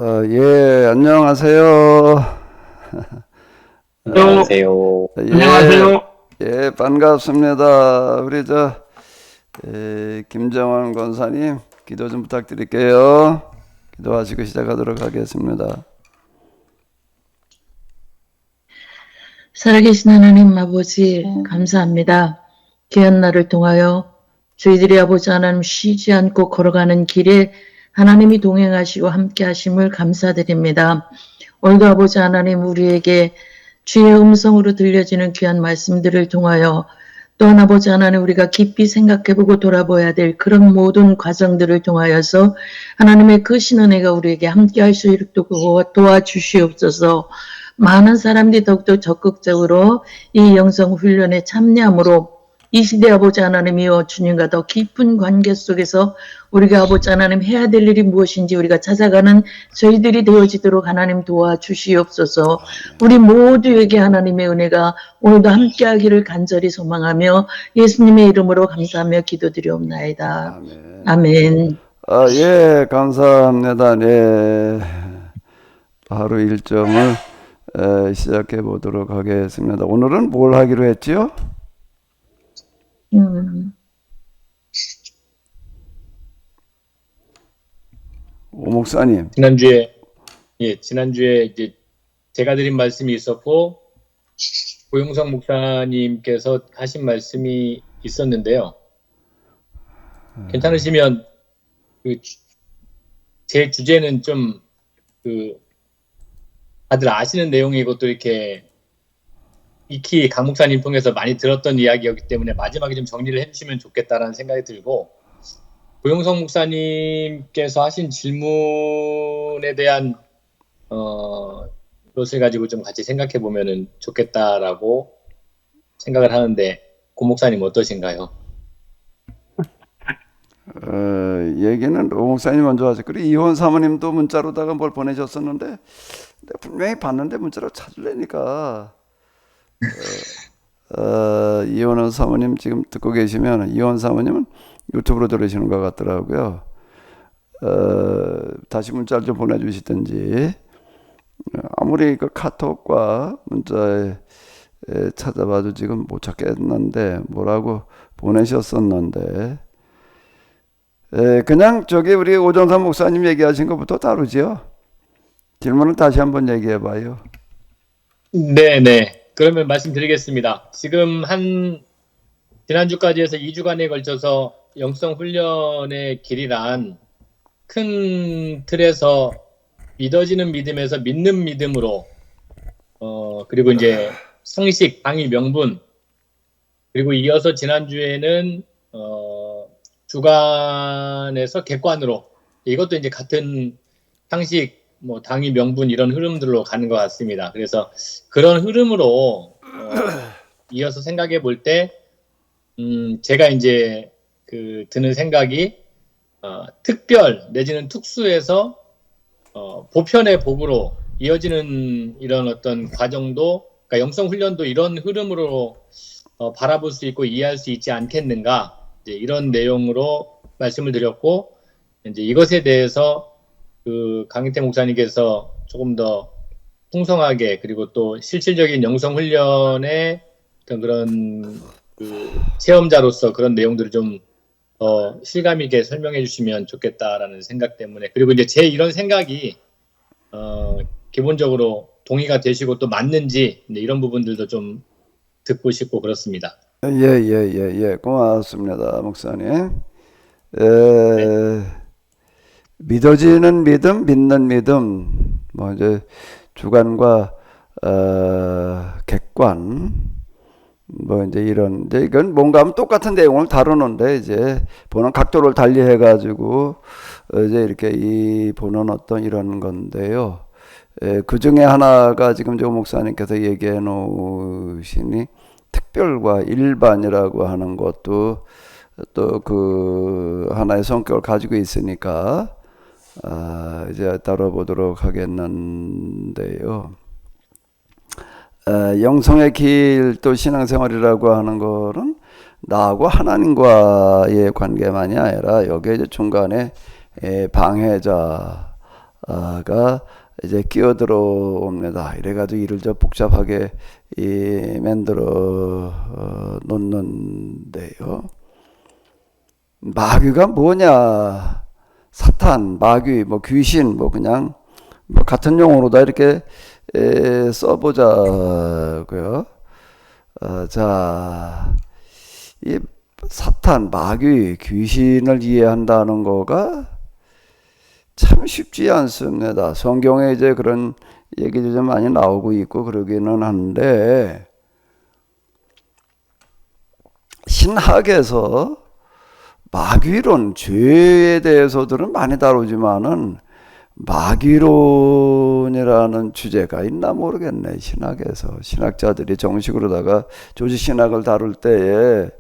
예, 안녕하세요. 안녕하세요. 예, 예, 반갑습니다. 우리 김정환 권사님, 기도 좀 부탁드릴게요. 기도하시고 시작하도록 하겠습니다. 살아계신 하나님 아버지 감사합니다. 귀한 날을 통하여 저희들이 아버지 하나님 쉬지 않고 걸어가는 길에 하나님이 동행하시고 함께 하심을 감사드립니다. 오늘도 아버지 하나님 우리에게 주의 음성으로 들려지는 귀한 말씀들을 통하여 또한 아버지 하나님 우리가 깊이 생각해보고 돌아봐야 될 그런 모든 과정들을 통하여서 하나님의 크신 은혜가 우리에게 함께 할 수 있도록 도와주시옵소서. 많은 사람들이 더욱더 적극적으로 이 영성 훈련에 참여함으로 이 시대 아버지 하나님이여 주님과 더 깊은 관계 속에서 우리가 아버지 하나님 해야 될 일이 무엇인지 우리가 찾아가는 저희들이 되어지도록 하나님 도와주시옵소서. 우리 모두에게 하나님의 은혜가 오늘도 함께하기를 간절히 소망하며 예수님의 이름으로 감사하며 기도드리옵나이다. 아멘. 아멘. 예, 감사합니다. 네. 바로 일정을 시작해 보도록 하겠습니다. 오늘은 뭘 하기로 했지요? 오 목사님. 지난주에 이제 제가 드린 말씀이 있었고, 고영성 목사님께서 하신 말씀이 있었는데요. 괜찮으시면, 제 주제는 좀, 다들 아시는 내용이고 또 이렇게 익히 강 목사님 통해서 많이 들었던 이야기였기 때문에 마지막에 좀 정리를 해주시면 좋겠다라는 생각이 들고, 고영성 목사님께서 하신 질문에 대한 것을 가지고 좀 같이 생각해 보면은 좋겠다라고 생각을 하는데, 고 목사님 어떠신가요? 얘기는 오 목사님 먼저 하죠. 그리고 이혼 사모님도 문자로다가 뭘 보내셨었는데 내가 분명히 봤는데 문자로 찾으려니까 이혼 사모님 지금 듣고 계시면 이혼 사모님은 유튜브로 들으시는 것 같더라고요. 다시 문자를 좀 보내주시든지 아무리 그 카톡과 문자에 찾아봐도 지금 못 찾겠는데 뭐라고 보내셨었는데 그냥 우리 오정삼 목사님 얘기하신 것부터 다루죠. 질문을 다시 한번 얘기해봐요. 네네. 그러면 말씀드리겠습니다. 지금 지난주까지 해서 2주간에 걸쳐서 영성 훈련의 길이란 큰 틀에서 믿어지는 믿음에서 믿는 믿음으로, 그리고 이제 상식, 당위, 명분, 그리고 이어서 지난주에는, 주관에서 객관으로, 이것도 이제 같은 상식, 당위, 명분 이런 흐름들로 가는 것 같습니다. 그래서 그런 흐름으로 이어서 생각해 볼 때, 제가 이제 드는 생각이 특별 내지는 특수에서 보편의 복으로 이어지는 이런 어떤 과정도, 그러니까 영성 훈련도 이런 흐름으로 바라볼 수 있고 이해할 수 있지 않겠는가, 이제 이런 내용으로 말씀을 드렸고, 이제 이것에 대해서 강인태 목사님께서 조금 더 풍성하게, 그리고 또 실질적인 영성 훈련의 어떤 그런 체험자로서 그런 내용들을 좀 실감 있게 설명해 주시면 좋겠다라는 생각 때문에, 그리고 이제 제 이런 생각이 기본적으로 동의가 되시고 또 맞는지 이런 부분들도 좀 듣고 싶고 그렇습니다. 예. 고맙습니다, 목사님. 믿어지는 믿음, 믿는 믿음, 이제 주관과 객관, 이제 이건 뭔가 하면 똑같은 내용을 다루는데 이제 보는 각도를 달리 해가지고 이제 이렇게 보는 어떤 이런 건데요. 그 중에 하나가 지금 조 목사님께서 얘기해 놓으시니 특별과 일반이라고 하는 것도 또 하나의 성격을 가지고 있으니까 이제 다뤄보도록 하겠는데요. 영성의 길 또 신앙생활이라고 하는 거는 나하고 하나님과의 관계만이 아니라 여기에 이제 중간에 방해자 이제 끼어들어 옵니다. 이래가지고 이를 저 복잡하게 만들어 놓는데요. 마귀가 뭐냐? 사탄, 마귀, 뭐 귀신, 뭐 그냥 뭐 같은 용어로 다 이렇게 써보자고요. 자, 이 사탄, 마귀, 귀신을 이해한다는 거가 참 쉽지 않습니다. 성경에 이제 그런 얘기도 좀 많이 나오고 있고 그러기는 한데, 신학에서 마귀론, 죄에 대해서들은 많이 다루지만은 마귀론이라는 주제가 있나 모르겠네. 신학에서 신학자들이 정식으로다가 조지신학을 다룰 때에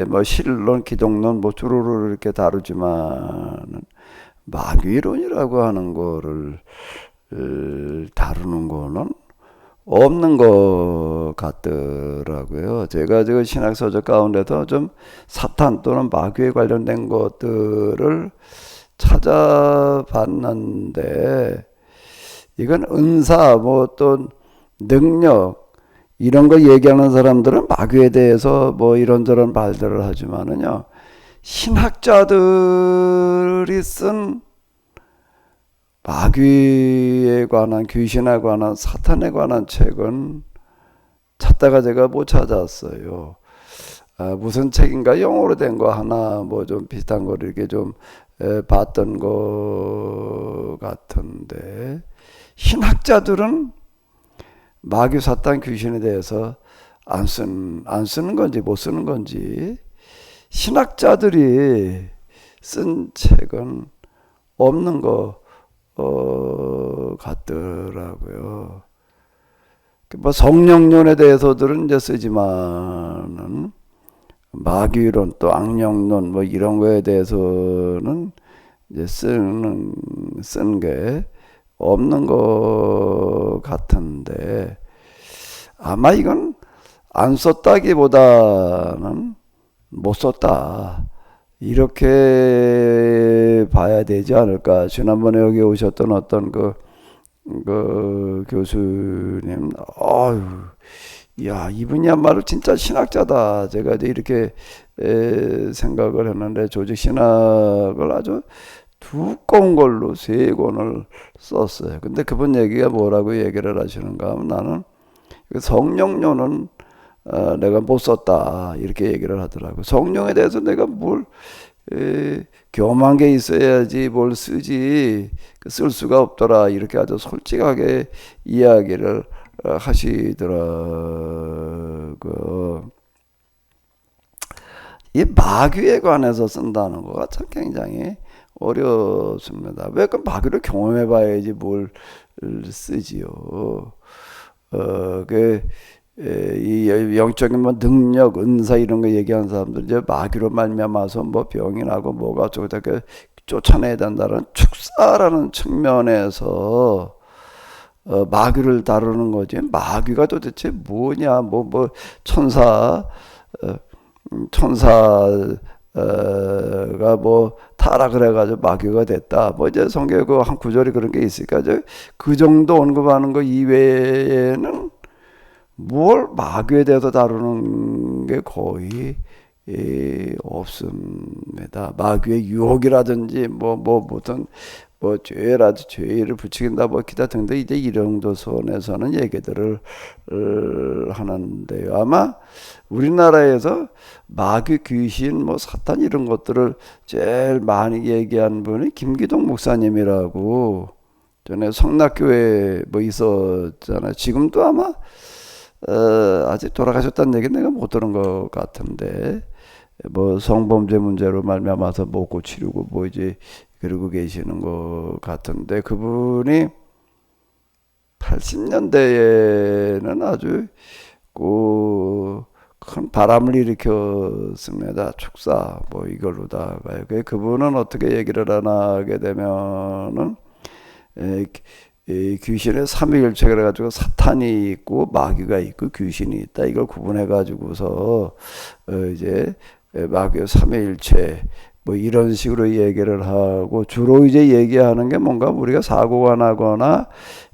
뭐 실론, 기독론 뭐 주로를 이렇게 다루지만은 마귀론이라고 하는 거를 다루는 거는 없는 것 같더라고요. 제가 저 신학서적 가운데서 좀 사탄 또는 마귀에 관련된 것들을 찾아봤는데, 이건 은사, 뭐 또 능력, 이런 거 얘기하는 사람들은 마귀에 대해서 뭐 이런저런 말들을 하지만은요, 신학자들이 쓴 마귀에 관한, 귀신에 관한, 사탄에 관한 책은 찾다가 제가 못 찾았어요. 무슨 책인가 영어로 된 거 하나 뭐 좀 비슷한 거를 이렇게 좀 봤던 거 같은데, 신학자들은 마귀, 사탄, 귀신에 대해서 안 쓰는 건지 못 쓰는 건지, 신학자들이 쓴 책은 없는 거 같더라고요. 뭐 성령론에 대해서들은 이제 쓰지만은 마귀론 또 악령론 뭐 이런 거에 대해서는 이제 쓴 게 없는 것 같은데, 아마 이건 안 썼다기보다는 못 썼다, 이렇게 봐야 되지 않을까. 지난번에 여기 오셨던 어떤 그 교수님, 야, 이분이야말로 진짜 신학자다. 제가 이렇게 생각을 했는데, 조직 신학을 아주 두꺼운 걸로 3권을 썼어요. 근데 그분 얘기가 뭐라고 얘기를 하시는가 하면, 나는 성령론은 내가 못 썼다, 이렇게 얘기를 하더라고요. 성령에 대해서 내가 뭘 겸한 게 있어야지 뭘 쓰지, 쓸 수가 없더라, 이렇게 아주 솔직하게 이야기를 하시더라고요. 이 마귀에 관해서 쓴다는 거가 참 굉장히 어렵습니다. 왜 그 마귀를 경험해 봐야지 뭘 쓰지요. 이 영적인 뭐 능력, 은사 이런 거 얘기하는 사람들, 이제 마귀로 말미암아서 뭐 병이 나고 뭐가 어쩌고 저쩌고 쫓아내야 된다는 축사라는 측면에서 마귀를 다루는 거지. 마귀가 도대체 뭐냐, 뭐 천사가 뭐 타락을 해가지고 마귀가 됐다, 뭐 이제 성경에 그 한 구절이 그런 게 있으니까 그 정도 언급하는 거 이외에는 뭘 마귀에 대해서 다루는 게 거의 없습니다. 마귀의 유혹이라든지 무슨 죄를 부추긴다, 뭐 기타 등등 이제 이런 선에서는 얘기들을 하는데요. 아마 우리나라에서 마귀, 귀신, 뭐 사탄 이런 것들을 제일 많이 얘기한 분이 김기동 목사님이라고, 전에 성락교회 뭐 있었잖아요. 지금도 아마 아직 돌아가셨다는 얘기 내가 못 들은 것 같은데, 뭐 성범죄 문제로 말미암아서 못 고치려고 뭐 이제 그러고 계시는 것 같은데, 그분이 80년대에는 아주 큰 바람을 일으켰습니다. 축사 뭐 이걸로다가요. 그분은 어떻게 얘기를 하게 되면은 귀신의 삼위일체가 그래가지고 사탄이 있고 마귀가 있고 귀신이 있다, 이걸 구분해 가지고서 이제 마귀의 삼위일체 뭐 이런 식으로 얘기를 하고, 주로 이제 얘기하는 게 뭔가 우리가 사고가 나거나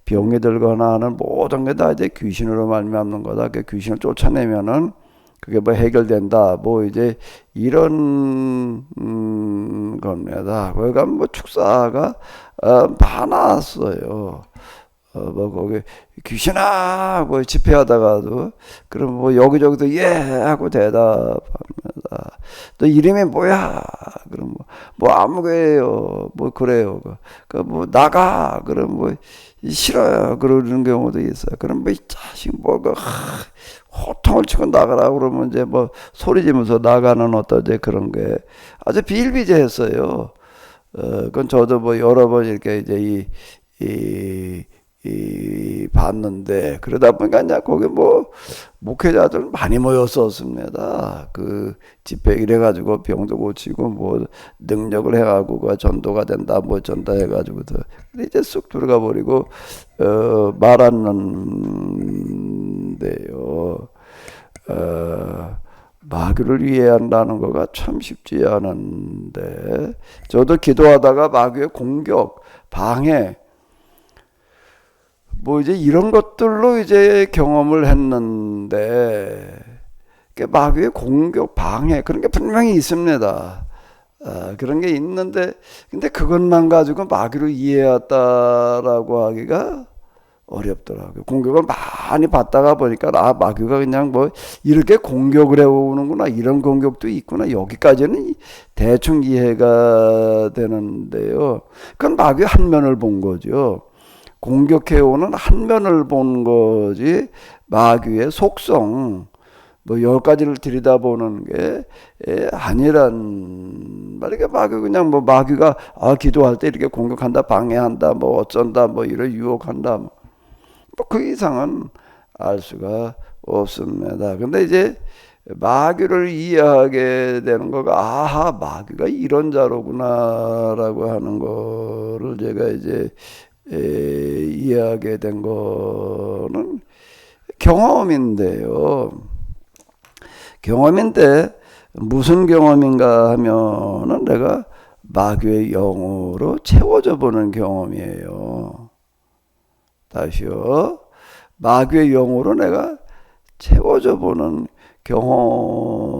병이 들거나 하는 모든 게 다 이제 귀신으로 말미암는 거다. 그 귀신을 쫓아내면은 그게 뭐 해결된다. 뭐 이제 이런 겁니다. 그러니까 뭐 축사가 많았어요. 뭐 거기 귀신아 뭐 집회하다가도 그럼 뭐 여기저기도 예 하고 대답합니다. 또 이름이 뭐야? 그럼 뭐 아무개요. 뭐 그래요. 그 뭐 나가. 그럼 뭐 싫어요. 그러는 경우도 있어요. 그럼 뭐 이 자식 뭐가 호통을 치고 나가라 그러면 이제 뭐 소리 지면서 나가는 어떤 이제 그런 게 아주 비일비재했어요. 그건 저도 뭐 여러 번 이렇게 이제 봤는데, 그러다 보니까 이제 거기 뭐 목회자들 많이 모였었습니다. 그 집회 이래가지고 병도 고치고 뭐 능력을 해가지고 그 전도가 된다 뭐 전다 해가지고 근데 이제 쑥 들어가 버리고 말았는데요. 마귀를 이해한다는 거가 참 쉽지 않은데, 저도 기도하다가 마귀의 공격, 방해, 뭐 이제 이런 것들로 이제 경험을 했는데, 마귀의 공격, 방해 그런 게 분명히 있습니다. 그런 게 있는데, 근데 그것만 가지고 마귀로 이해했다라고 하기가 어렵더라고요. 공격을 많이 받다가 보니까 마귀가 그냥 뭐 이렇게 공격을 해오는구나, 이런 공격도 있구나, 여기까지는 대충 이해가 되는데요. 그건 마귀의 한 면을 본 거죠. 공격해오는 한 면을 본 거지, 마귀의 속성 뭐 10가지를 들여다보는 게 아니란 말이야. 마귀 그냥 뭐 마귀가 기도할 때 이렇게 공격한다, 방해한다, 뭐 어쩐다, 뭐 이런 유혹한다, 뭐 그 이상은 알 수가 없습니다. 근데 이제 마귀를 이해하게 되는 거가, 아하, 마귀가 이런 자로구나라고 하는 거를 제가 이제 이해하게 된 거는 경험인데요. 경험인데 무슨 경험인가 하면은 내가 마귀의 영으로 채워져 보는 경험이에요. 다시요. 마귀의 영으로 내가 채워져 보는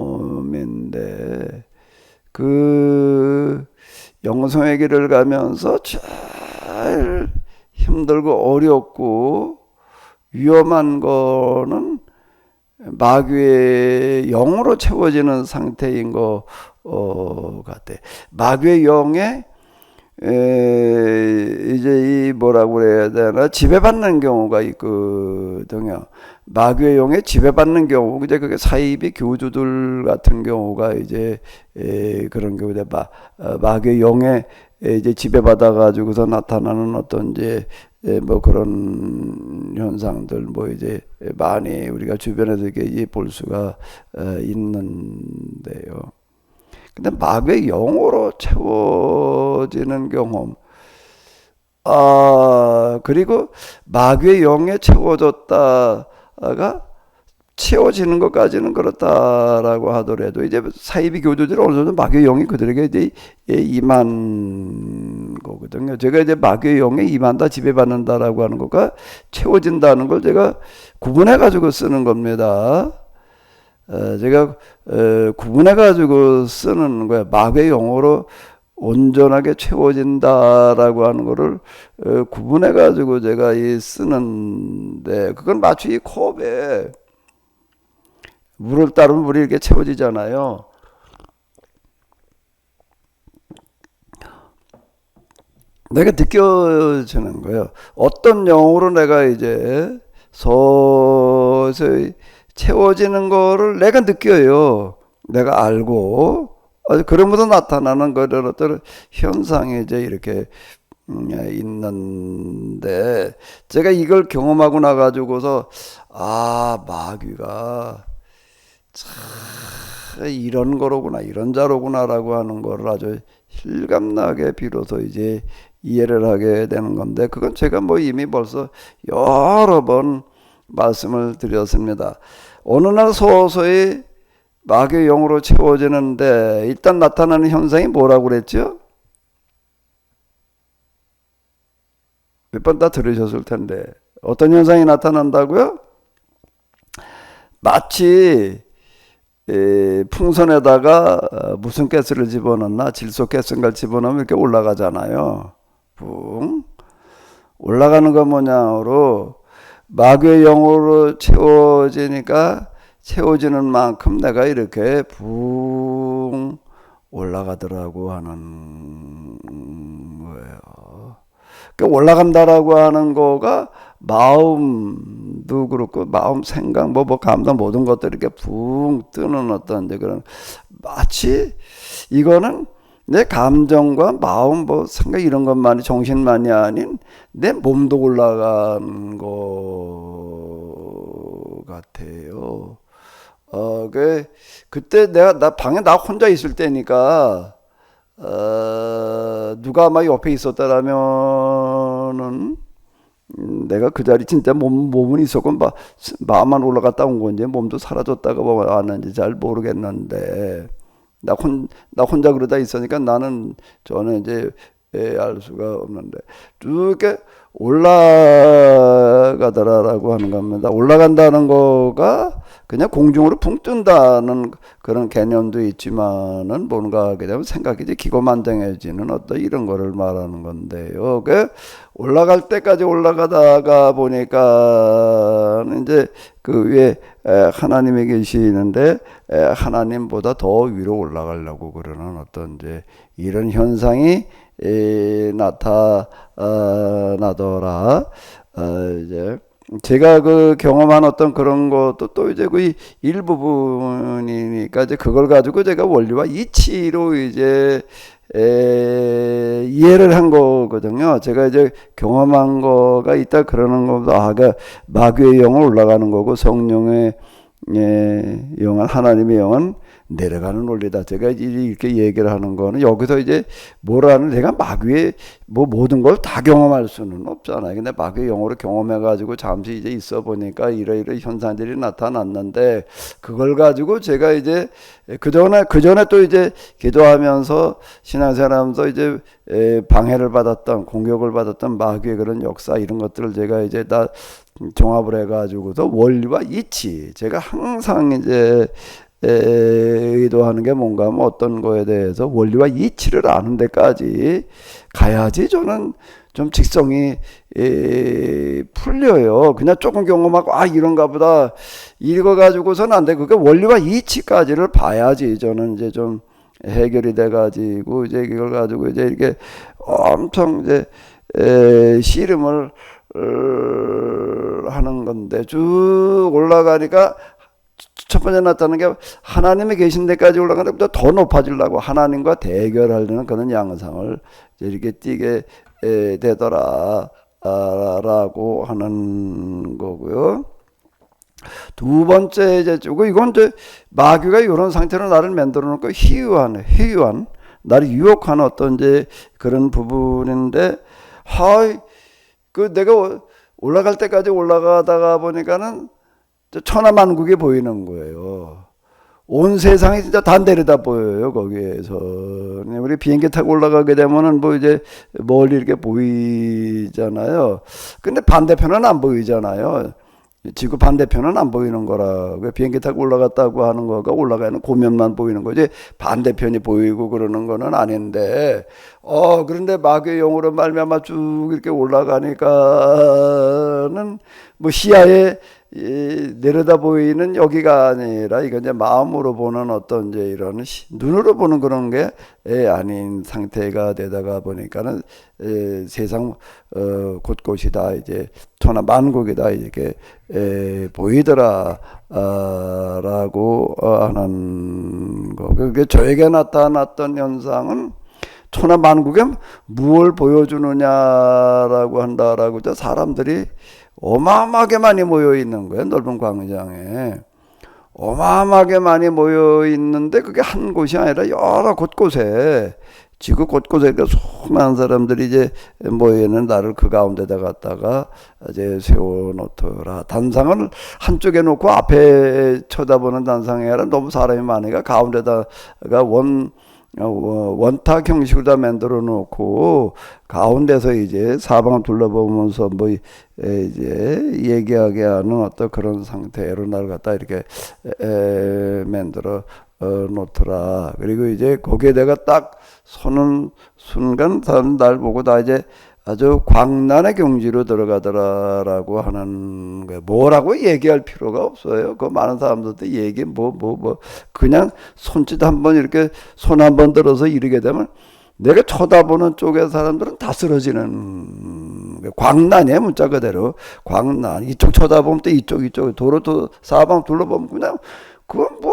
경험인데, 그 영성의 길을 가면서 제일 힘들고 어렵고 위험한 거는 마귀의 영으로 채워지는 상태인 거 같아. 마귀의 영에 이제 이 뭐라고 그래야 되나, 지배받는 경우가 있거든요. 마귀의 영에 지배받는 경우, 이제 그게 사이비 교주들 같은 경우가 이제 그런 경우에 마귀의 영에 이제 지배받아 가지고서 나타나는 어떤 이제 뭐 그런 현상들 뭐 이제 많이 우리가 주변에서 이렇게 볼 수가 있는데요. 근데 마귀의 영으로 채워지는 경험, 그리고 마귀의 영에 채워졌다가 채워지는 것까지는 그렇다라고 하더라도, 이제 사이비 교주들은 어느 정도 마귀의 영이 그들에게 이제 임한 거거든요. 제가 이제 마귀의 영에 임한다, 지배받는다라고 하는 것과 채워진다는 걸 제가 구분해 가지고 쓰는 겁니다. 제가 구분해 가지고 쓰는 거야. 마귀의 영으로 온전하게 채워진다라고 하는 거를 구분해 가지고 제가 쓰는데, 그건 마치 이 컵에 물을 따르면 물이 이렇게 채워지잖아요. 내가 느껴지는 거예요. 어떤 영으로 내가 이제 서서히 채워지는 거를 내가 느껴요. 내가 알고. 그러면서 나타나는 그런 어떤 현상이 이제 이렇게 있는데, 제가 이걸 경험하고 나가지고서, 마귀가 이런 거로구나, 이런 자로구나라고 하는 거를 아주 실감나게 비로소 이제 이해를 하게 되는 건데, 그건 제가 뭐 이미 벌써 여러 번 말씀을 드렸습니다. 어느 날 서서히 마귀의 영으로 채워지는데 일단 나타나는 현상이 뭐라고 그랬죠? 몇 번 다 들으셨을 텐데 어떤 현상이 나타난다고요? 마치 풍선에다가 무슨 가스를 집어넣나 질소 가스인가 집어넣으면 이렇게 올라가잖아요. 붕 올라가는 건 뭐냐로 마귀의 영으로 채워지니까 채워지는 만큼 내가 이렇게 붕 올라가더라고 하는 거예요. 그러니까 올라간다라고 하는 거가 마음도 그렇고 마음 생각 뭐 감정 모든 것들이 이렇게 붕 뜨는 어떤 이제 그런 마치 이거는 내 감정과 마음 뭐 생각 이런 것만이 정신만이 아닌 내 몸도 올라간 것 같아요. 그때 나 방에 나 혼자 있을 때니까 누가 막 옆에 있었다라면은 내가 그 자리 진짜 몸은 있었고 마음만 올라갔다 온 건지 몸도 사라졌다가 뭐 왔는지 잘 모르겠는데 나 혼자 그러다 있으니까 저는 이제 알 수가 없는데 쭉 이렇게 올라가더라라고 하는 겁니다. 올라간다는 거가 그냥 공중으로 붕 뜬다는 그런 개념도 있지만은 뭔가 하게 되면 생각이 이제 기고만장해지는 어떤 이런 거를 말하는 건데요. 올라갈 때까지 올라가다가 보니까 이제 그 위에 하나님이 계시는데 하나님보다 더 위로 올라가려고 그러는 어떤 이제 이런 현상이 나타나더라. 이제 제가 그 경험한 어떤 그런 것도 또 이제 그 일부분이니까 이제 그걸 가지고 제가 원리와 이치로 이제 이해를 한 거거든요. 제가 이제 경험한 거가 있다 그러는 것보다 마귀의 영은 올라가는 거고 성령의 영은 하나님의 영은 내려가는 원리다. 제가 이렇게 얘기를 하는 거는 여기서 이제 뭐라는 내가 마귀의 뭐 모든 걸 다 경험할 수는 없잖아요. 근데 마귀의 영으로 경험해가지고 잠시 이제 있어 보니까 이러이러 현상들이 나타났는데 그걸 가지고 제가 이제 그 전에 또 이제 기도하면서 신앙생활하면서 이제 방해를 받았던 공격을 받았던 마귀의 그런 역사 이런 것들을 제가 이제 다 종합을 해가지고서 원리와 이치 제가 항상 이제 의도하는 게 뭔가 하면 어떤 거에 대해서 원리와 이치를 아는 데까지 가야지 저는 좀 직성이 풀려요. 그냥 조금 경험하고 이런가 보다 이거 가지고서는 안 돼. 그게 원리와 이치까지를 봐야지 저는 이제 좀 해결이 돼 가지고 이제 이걸 가지고 이제 이렇게 엄청 이제 씨름을 하는 건데 쭉 올라가니까 첫 번째 나타나는 게 하나님이 계신 데까지 올라가는 것보다 더 높아지려고 하나님과 대결하려는 그런 양상을 이렇게 띠게 되더라 라고 하는 거고요. 두 번째 이제 이건 이제 마귀가 이런 상태로 나를 만들어 놓고 희유한 나를 유혹하는 어떤 이제 그런 부분인데 그 내가 올라갈 때까지 올라가다가 보니까는 천하만국이 보이는 거예요. 온 세상이 진짜 다 내려다 보여요, 거기에서. 우리 비행기 타고 올라가게 되면은 뭐 이제 멀리 이렇게 보이잖아요. 근데 반대편은 안 보이잖아요. 지구 반대편은 안 보이는 거라. 비행기 타고 올라갔다고 하는 거가 올라가는 고면만 보이는 거지 반대편이 보이고 그러는 거는 아닌데 그런데 마귀의 영으로 말미암아 쭉 이렇게 올라가니까는 뭐 시야에 내려다 보이는 여기가 아니라 이건 이제 마음으로 보는 어떤 이제 이런 눈으로 보는 그런 게 아닌 상태가 되다가 보니까는 세상 곳곳이 다 이제 천하만국이다 이렇게 보이더라 라고 하는 거. 그게 저에게 나타났던 현상은 천하만국에 무엇을 보여주느냐라고 한다라고 사람들이 어마어마하게 많이 모여 있는 거예요. 넓은 광장에. 어마어마하게 많이 모여 있는데 그게 한 곳이 아니라 여러 곳곳에 지구 곳곳에 그 수많은 사람들이 이제 모여 있는 나를 그 가운데다 갖다가 이제 세워놓더라. 단상을 한쪽에 놓고 앞에 쳐다보는 단상이 아니라 너무 사람이 많으니까 가운데다가 원탁 형식으로 다 만들어 놓고 가운데서 이제 사방을 둘러보면서 뭐 이제 얘기하게 하는 어떤 그런 상태로 나를 갖다 이렇게 만들어 놓더라. 그리고 이제 거기에 내가 딱 서는 순간 사람 날 보고 다 이제 아주 광란의 경지로 들어가더라라고 하는 거예요. 뭐라고 얘기할 필요가 없어요. 그 많은 사람들도 얘기 그냥 손짓 한번 이렇게 손 한번 들어서 이르게 되면 내가 쳐다보는 쪽의 사람들은 다 쓰러지는 광란이에요. 문자 그대로 광란. 이쪽 쳐다보면 또 이쪽 도로 또 사방 둘러보면 그냥 그건 뭐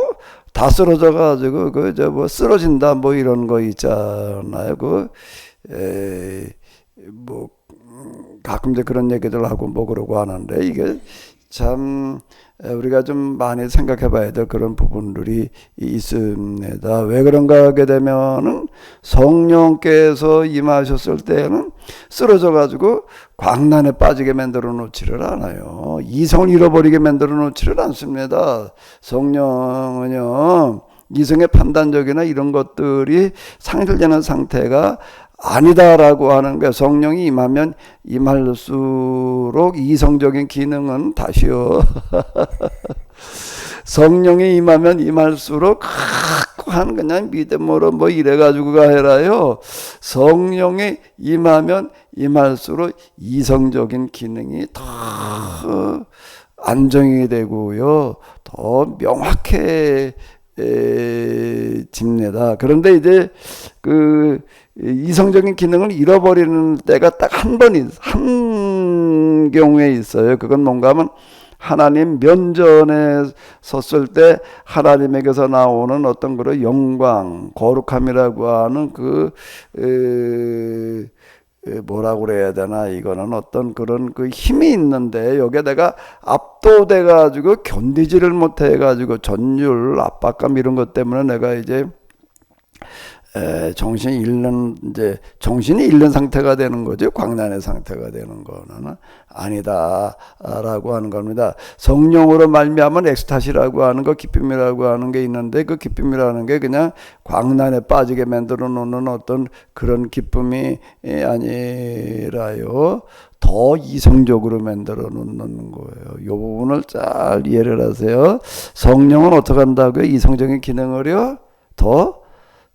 다 쓰러져 가지고 그저 뭐 쓰러진다 뭐 이런 거 있잖아요. 뭐 가끔 이제 그런 얘기들 하고 뭐 그러고 하는데 이게 참 우리가 좀 많이 생각해 봐야 될 그런 부분들이 있습니다. 왜 그런가 하게 되면은 성령께서 임하셨을 때는 쓰러져 가지고 광란에 빠지게 만들어 놓지를 않아요. 이성을 잃어버리게 만들어 놓지를 않습니다. 성령은요, 이성의 판단력이나 이런 것들이 상실되는 상태가 아니다라고 하는 거예요. 성령이 임하면 임할수록 이성적인 기능은 다시요. 성령이 임하면 임할수록 한 그냥 믿음으로 뭐 이래가지고가 아니라요. 성령이 임하면 임할수록 이성적인 기능이 더 안정이 되고요. 더 명확해집니다. 그런데 이제 그 이성적인 기능을 잃어버리는 때가 딱 한 경우에 있어요. 그건 뭔가 하면 하나님 면전에 섰을 때 하나님에게서 나오는 어떤 그런 영광, 거룩함이라고 하는 뭐라고 그래야 되나, 이거는 어떤 그런 그 힘이 있는데 여기에 내가 압도돼 가지고 견디지를 못해 가지고 전율, 압박감 이런 것 때문에 내가 이제 정신이 잃는 상태가 되는 거죠. 광란의 상태가 되는 거는 아니다라고 하는 겁니다. 성령으로 말미암은 엑스타시라고 하는 거, 기쁨이라고 하는 게 있는데 그 기쁨이라는 게 그냥 광란에 빠지게 만들어 놓는 어떤 그런 기쁨이 아니라요. 더 이성적으로 만들어 놓는 거예요. 이 부분을 잘 이해를 하세요. 성령은 어떻게 한다고요? 이성적인 기능을요? 더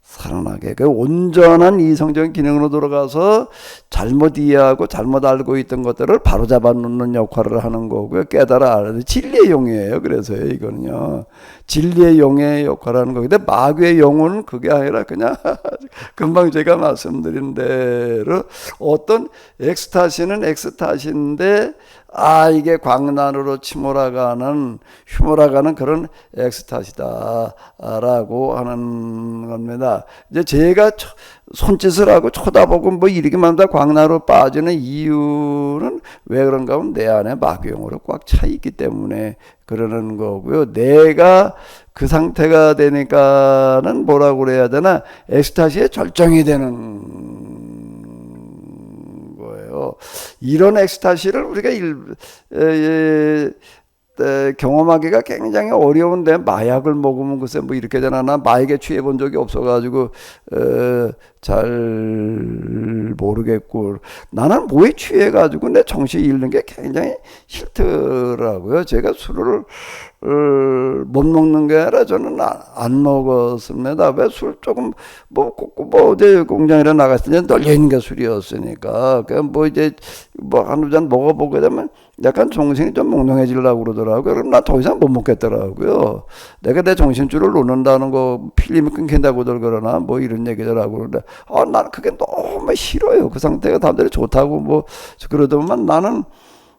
살아나게 그 온전한 이성적인 기능으로 돌아가서 잘못 이해하고 잘못 알고 있던 것들을 바로잡아 놓는 역할을 하는 거고요. 깨달아 알아야 진리의 용이에요. 그래서요, 이거는요, 진리의 용의 역할을 하는 거고. 근데 마귀의 용은 그게 아니라 그냥 금방 제가 말씀드린 대로 어떤 엑스타시는 엑스타시인데 이게 광란으로 휘몰아가는 그런 엑스타시다라고 하는 겁니다. 이제 제가 손짓을 하고 쳐다보고 뭐 이렇게만 다 광란으로 빠지는 이유는 왜 그런가 하면 내 안에 마귀용으로 꽉 차 있기 때문에 그러는 거고요. 내가 그 상태가 되니까는 뭐라고 그래야 되나, 엑스타시의 절정이 되는 거예요. 이런 엑스타시를 우리가 경험하기가 굉장히 어려운데, 마약을 먹으면 글쎄 뭐 이렇게 되나, 나 마약에 취해 본 적이 없어가지고 잘 모르겠고, 나는 뭐에 취해가지고 내 정신이 잃는 게 굉장히 싫더라고요. 제가 술을 못 먹는 게 아니라 저는 안 먹었습니다. 왜 술 조금 뭐 어제 공장에 나갔을 때 널려 있는 게 술이었으니까 뭐 이제 뭐 한두 잔 먹어보게 되면 약간 정신이 좀 몽롱해지려고 그러더라고요. 그럼 나 더 이상 못 먹겠더라고요. 내가 내 정신줄을 놓는다는 거, 필름이 끊긴다고들 그러나 뭐 이런 얘기들 하고 그러는데 나는 그게 너무 싫어요. 그 상태가 다들 좋다고 뭐 그러더만 나는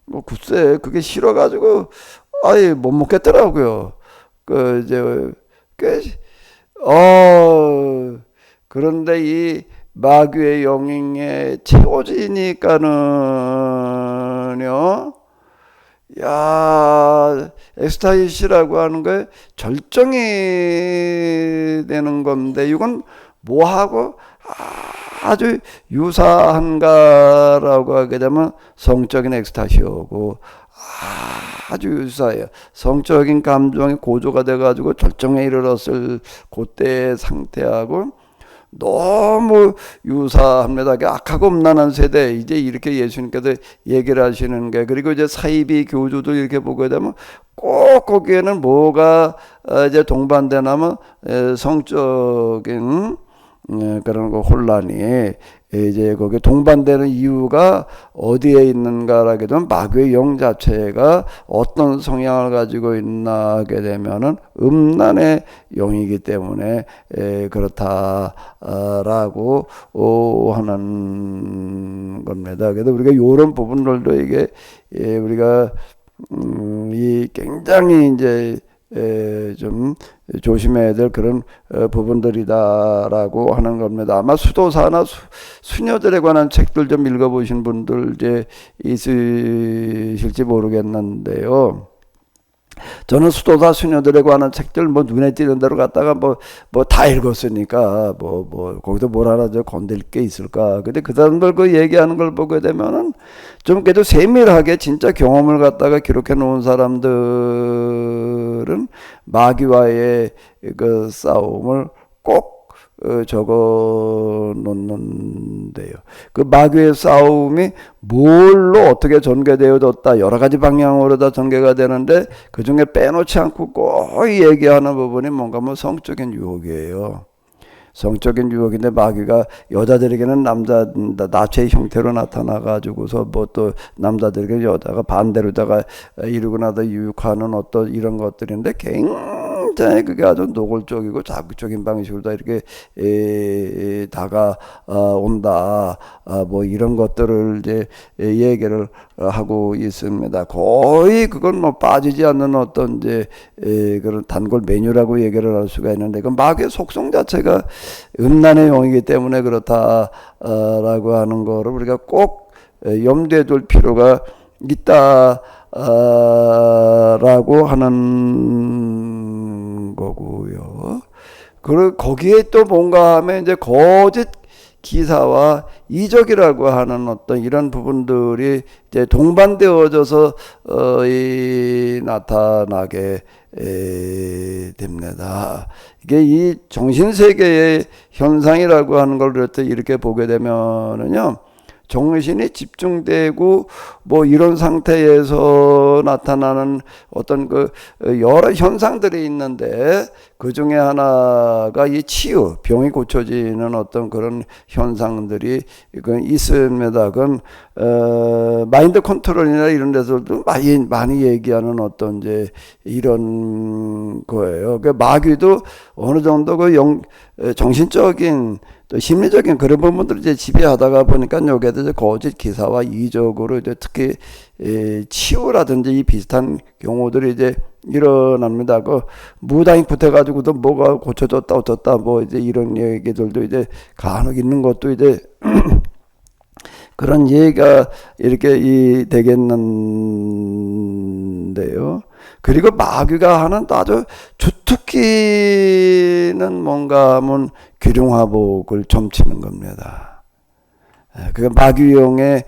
뭐 글쎄 그게 싫어가지고 못 먹겠더라고요. 그런데 이 마귀의 영향에 채워지니까는요, 야, 엑스타시라고 하는 거에 절정이 되는 건데 이건 뭐하고 아주 유사한가라고 하게 되면 성적인 엑스타시하고 아주 유사해요. 성적인 감정이 고조가 돼가지고 절정에 이르렀을 그때의 상태하고 너무 유사합니다. 악하고 음란한 세대, 이제 이렇게 예수님께서 얘기를 하시는 게, 그리고 이제 사이비 교주도 이렇게 보게 되면 꼭 거기에는 뭐가 이제 동반되냐면 성적인 그런 거 혼란이 이제 거기에 동반되는 이유가 어디에 있는가라게 되면 마귀의 영 자체가 어떤 성향을 가지고 있나 하게 되면은 음란의 영이기 때문에 그렇다라고 하는 겁니다. 그래서 우리가 이런 부분들도 이게 우리가 이 굉장히 이제 좀 조심해야 될 그런 부분들이다라고 하는 겁니다. 아마 수도사나 수녀들에 관한 책들 좀 읽어보신 분들 이제 있으실지 모르겠는데요. 저는 수도사 수녀들에 관한 책들 뭐 눈에 띄는 대로 갖다가 뭐 다 읽었으니까 거기도 뭘 하나 저 건들 게 있을까. 근데 그 사람들 그 얘기하는 걸 보게 되면은 좀 그래도 세밀하게 진짜 경험을 갖다가 기록해 놓은 사람들은 마귀와의 그 싸움을 꼭 적어 놓는데요. 그 마귀의 싸움이 뭘로 어떻게 전개되어졌다, 여러 가지 방향으로 다 전개가 되는데 그 중에 빼놓지 않고 꼭 얘기하는 부분이 뭔가 뭐 성적인 유혹이에요. 성적인 유혹인데 마귀가 여자들에게는 나체의 형태로 나타나가지고서 뭐 또 남자들에게 여자가 반대로다가 이루고 나서 유혹하는 어떤 이런 것들인데 굉장히 그게 아주 노골적이고 자극적인 방식으로 다 이렇게 다가온다. 뭐 이런 것들을 이제 얘기를 하고 있습니다. 거의 그건 뭐 빠지지 않는 어떤 이제 그런 단골 메뉴라고 얘기를 할 수가 있는데, 그 마귀의 속성 자체가 음란의 영이기 때문에 그렇다라고 하는 거를 우리가 꼭 염두에 둘 필요가 있다라고 하는 거고요. 그리고 거기에 또 뭔가 하면 이제 거짓 기사와 이적이라고 하는 어떤 이런 부분들이 이제 동반되어져서 나타나게 됩니다. 이게 이 정신세계의 현상이라고 하는 걸 이렇게 보게 되면은요, 정신이 집중되고 뭐 이런 상태에서 나타나는 어떤 그 여러 현상들이 있는데 그 중에 하나가 이 치유, 병이 고쳐지는 어떤 그런 현상들이 있습니다. 그건 마인드 컨트롤이나 이런 데서도 많이 얘기하는 어떤 이제 이런 거예요. 그 마귀도 어느 정도 그 정신적인 또 심리적인 그런 부분들을 이제 지배하다가 보니까 여기에도 이제 거짓 기사와 이적으로 이제 특히 치유라든지 이 비슷한 경우들이 이제 일어납니다. 그 무당이 붙어가지고도 뭐가 고쳐졌다 어쩌다 뭐 이제 이런 얘기들도 이제 간혹 있는 것도 이제 그런 얘기가 이렇게 되겠는데요. 그리고 마귀가 하는 아주 주특기는 뭔가 하면 귀중화복을 점치는 겁니다. 그게 마귀용의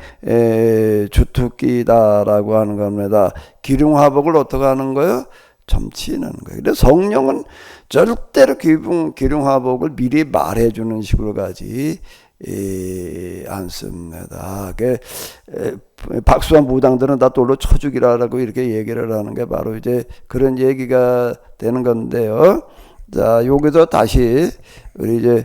주특기다라고 하는 겁니다. 기륭화복을 어떻게 하는 거예요? 점치는 거예요. 근데 성령은 절대로 기륭화복을 미리 말해주는 식으로 가지 않습니다. 박수한 무당들은 다 돌로 쳐 죽이라라고 이렇게 얘기를 하는 게 바로 이제 그런 얘기가 되는 건데요. 자, 여기서 다시 우리 이제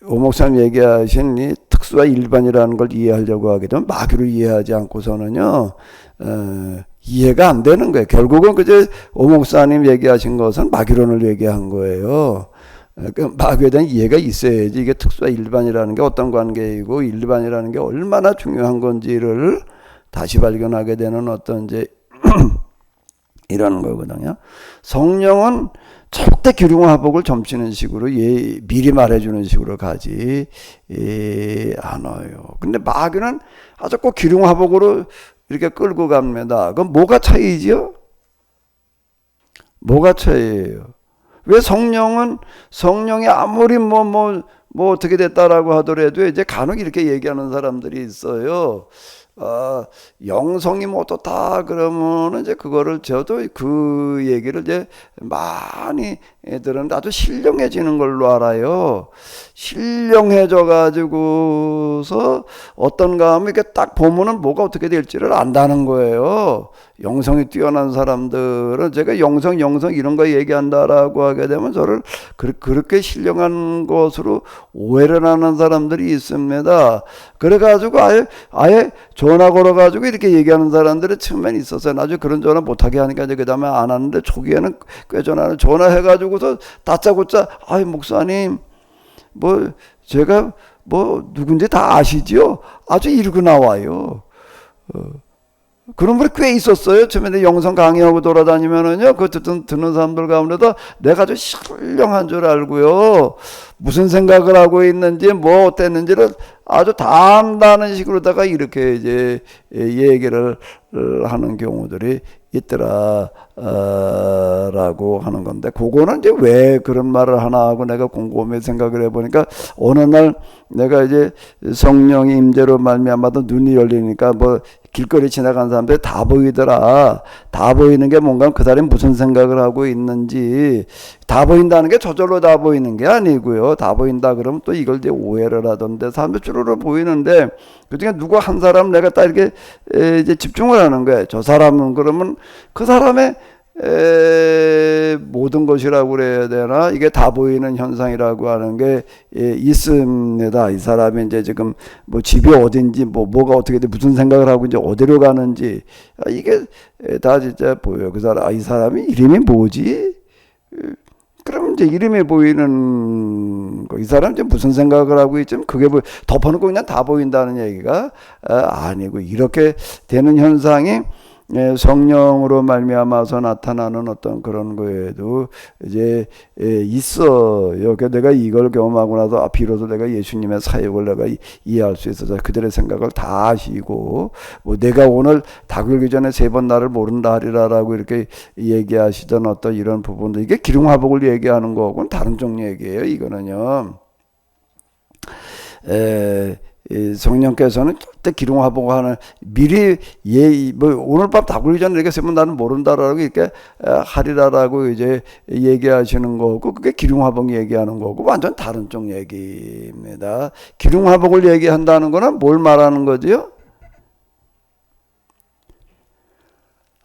오 목사님 얘기하신 이 특수와 일반이라는 걸 이해하려고 하게 되면 마귀로 이해하지 않고서는요, 이해가 안 되는 거예요. 결국은 그제 오 목사님 얘기하신 것은 마귀론을 얘기한 거예요. 마귀에 대한 이해가 있어야지 이게 특수와 일반이라는 게 어떤 관계이고 일반이라는 게 얼마나 중요한 건지를 다시 발견하게 되는 어떤 이제 이러는 거거든요. 성령은 절대 기륭화복을 점치는 식으로 미리 말해주는 식으로 가지 않아요. 근데 마귀는 아주 꼭 기륭화복으로 이렇게 끌고 갑니다. 그럼 뭐가 차이지요? 뭐가 차이예요? 왜 성령이 아무리 뭐 어떻게 됐다라고 하더라도 이제 간혹 이렇게 얘기하는 사람들이 있어요. 영성이 뭐 어떻다 그러면은 이제 그거를 저도 그 얘기를 이제 많이 들었는데 아주 신령해지는 걸로 알아요. 신령해져 가지고서 어떤가 하면 이렇게 딱 보면은 뭐가 어떻게 될지를 안다는 거예요. 영성이 뛰어난 사람들은 제가 영성 이런 거 얘기한다라고 하게 되면 저를 그렇게 신령한 것으로 오해를 하는 사람들이 있습니다. 그래가지고 아예 전화 걸어가지고 이렇게 얘기하는 사람들이 측면이 있었어요. 나중에 그런 전화 못하게 하니까 이제 그 다음에 안 하는데 초기에는 꽤 전화해가지고서 다짜고짜 목사님 뭐 제가 뭐 누군지 다 아시지요? 아주 이러고 나와요. 그런 분이 꽤 있었어요. 처음에 영성 강의하고 돌아다니면은요, 그 듣는 사람들 가운데도 내가 아주 신령한 줄 알고요, 무슨 생각을 하고 있는지, 뭐 어땠는지를 아주 다 안다는 식으로다가 이렇게 이제 얘기를 하는 경우들이 있더라, 라고 하는 건데, 그거는 이제 왜 그런 말을 하나 하고 내가 곰곰이 생각을 해보니까, 어느 날 내가 이제 성령의 임재로 말미암아서 눈이 열리니까 뭐 길거리 지나간 사람들이 다 보이더라. 다 보이는 게 뭔가 그 사람이 무슨 생각을 하고 있는지, 다 보인다는 게 저절로 다 보이는 게 아니고요. 다 보인다 그러면 또 이걸 이제 오해를 하던데, 사람들 주로로 보이는데 그중에 누구 한 사람 내가 딱 이렇게 이제 집중을 하는 거예요. 저 사람은 그러면 그 사람의 모든 것이라고 그래야 되나, 이게 다 보이는 현상이라고 하는 게 있습니다. 이 사람이 이제 지금 뭐 집이 어딘지 뭐가 어떻게 돼 무슨 생각을 하고 이제 어디로 가는지 이게 다 진짜 보여요. 그 사람 이 사람이 이름이 뭐지? 그럼 이제 이름이 보이는 거, 이 사람 이제 무슨 생각을 하고 있지? 그게 덮어놓고 그냥 다 보인다는 얘기가 아니고, 이렇게 되는 현상이 성령으로 말미암아서 나타나는 어떤 그런 거에도 이제 있어요. 내가 이걸 경험하고 나서 비로소 내가 예수님의 사역을 내가 이해할 수 있어서 그들의 생각을 다 아시고, 뭐 내가 오늘 닭 울기 전에 3번 나를 모른다 하리라라고 이렇게 얘기하시던 어떤 이런 부분들, 이게 기륭화복을 얘기하는 거하고는 다른 종류 얘기예요. 이거는요. 성령께서는 절대 기륭화복하는 미리 뭐 오늘 밤 다 굴기 전에 이렇게 쓰면 나는 모른다라고 이렇게 하리라라고 이제 얘기하시는 거고, 그게 기륭화복 얘기하는 거고 완전 다른 쪽 얘기입니다. 기륭화복을 얘기한다는 거는 뭘 말하는 거지요?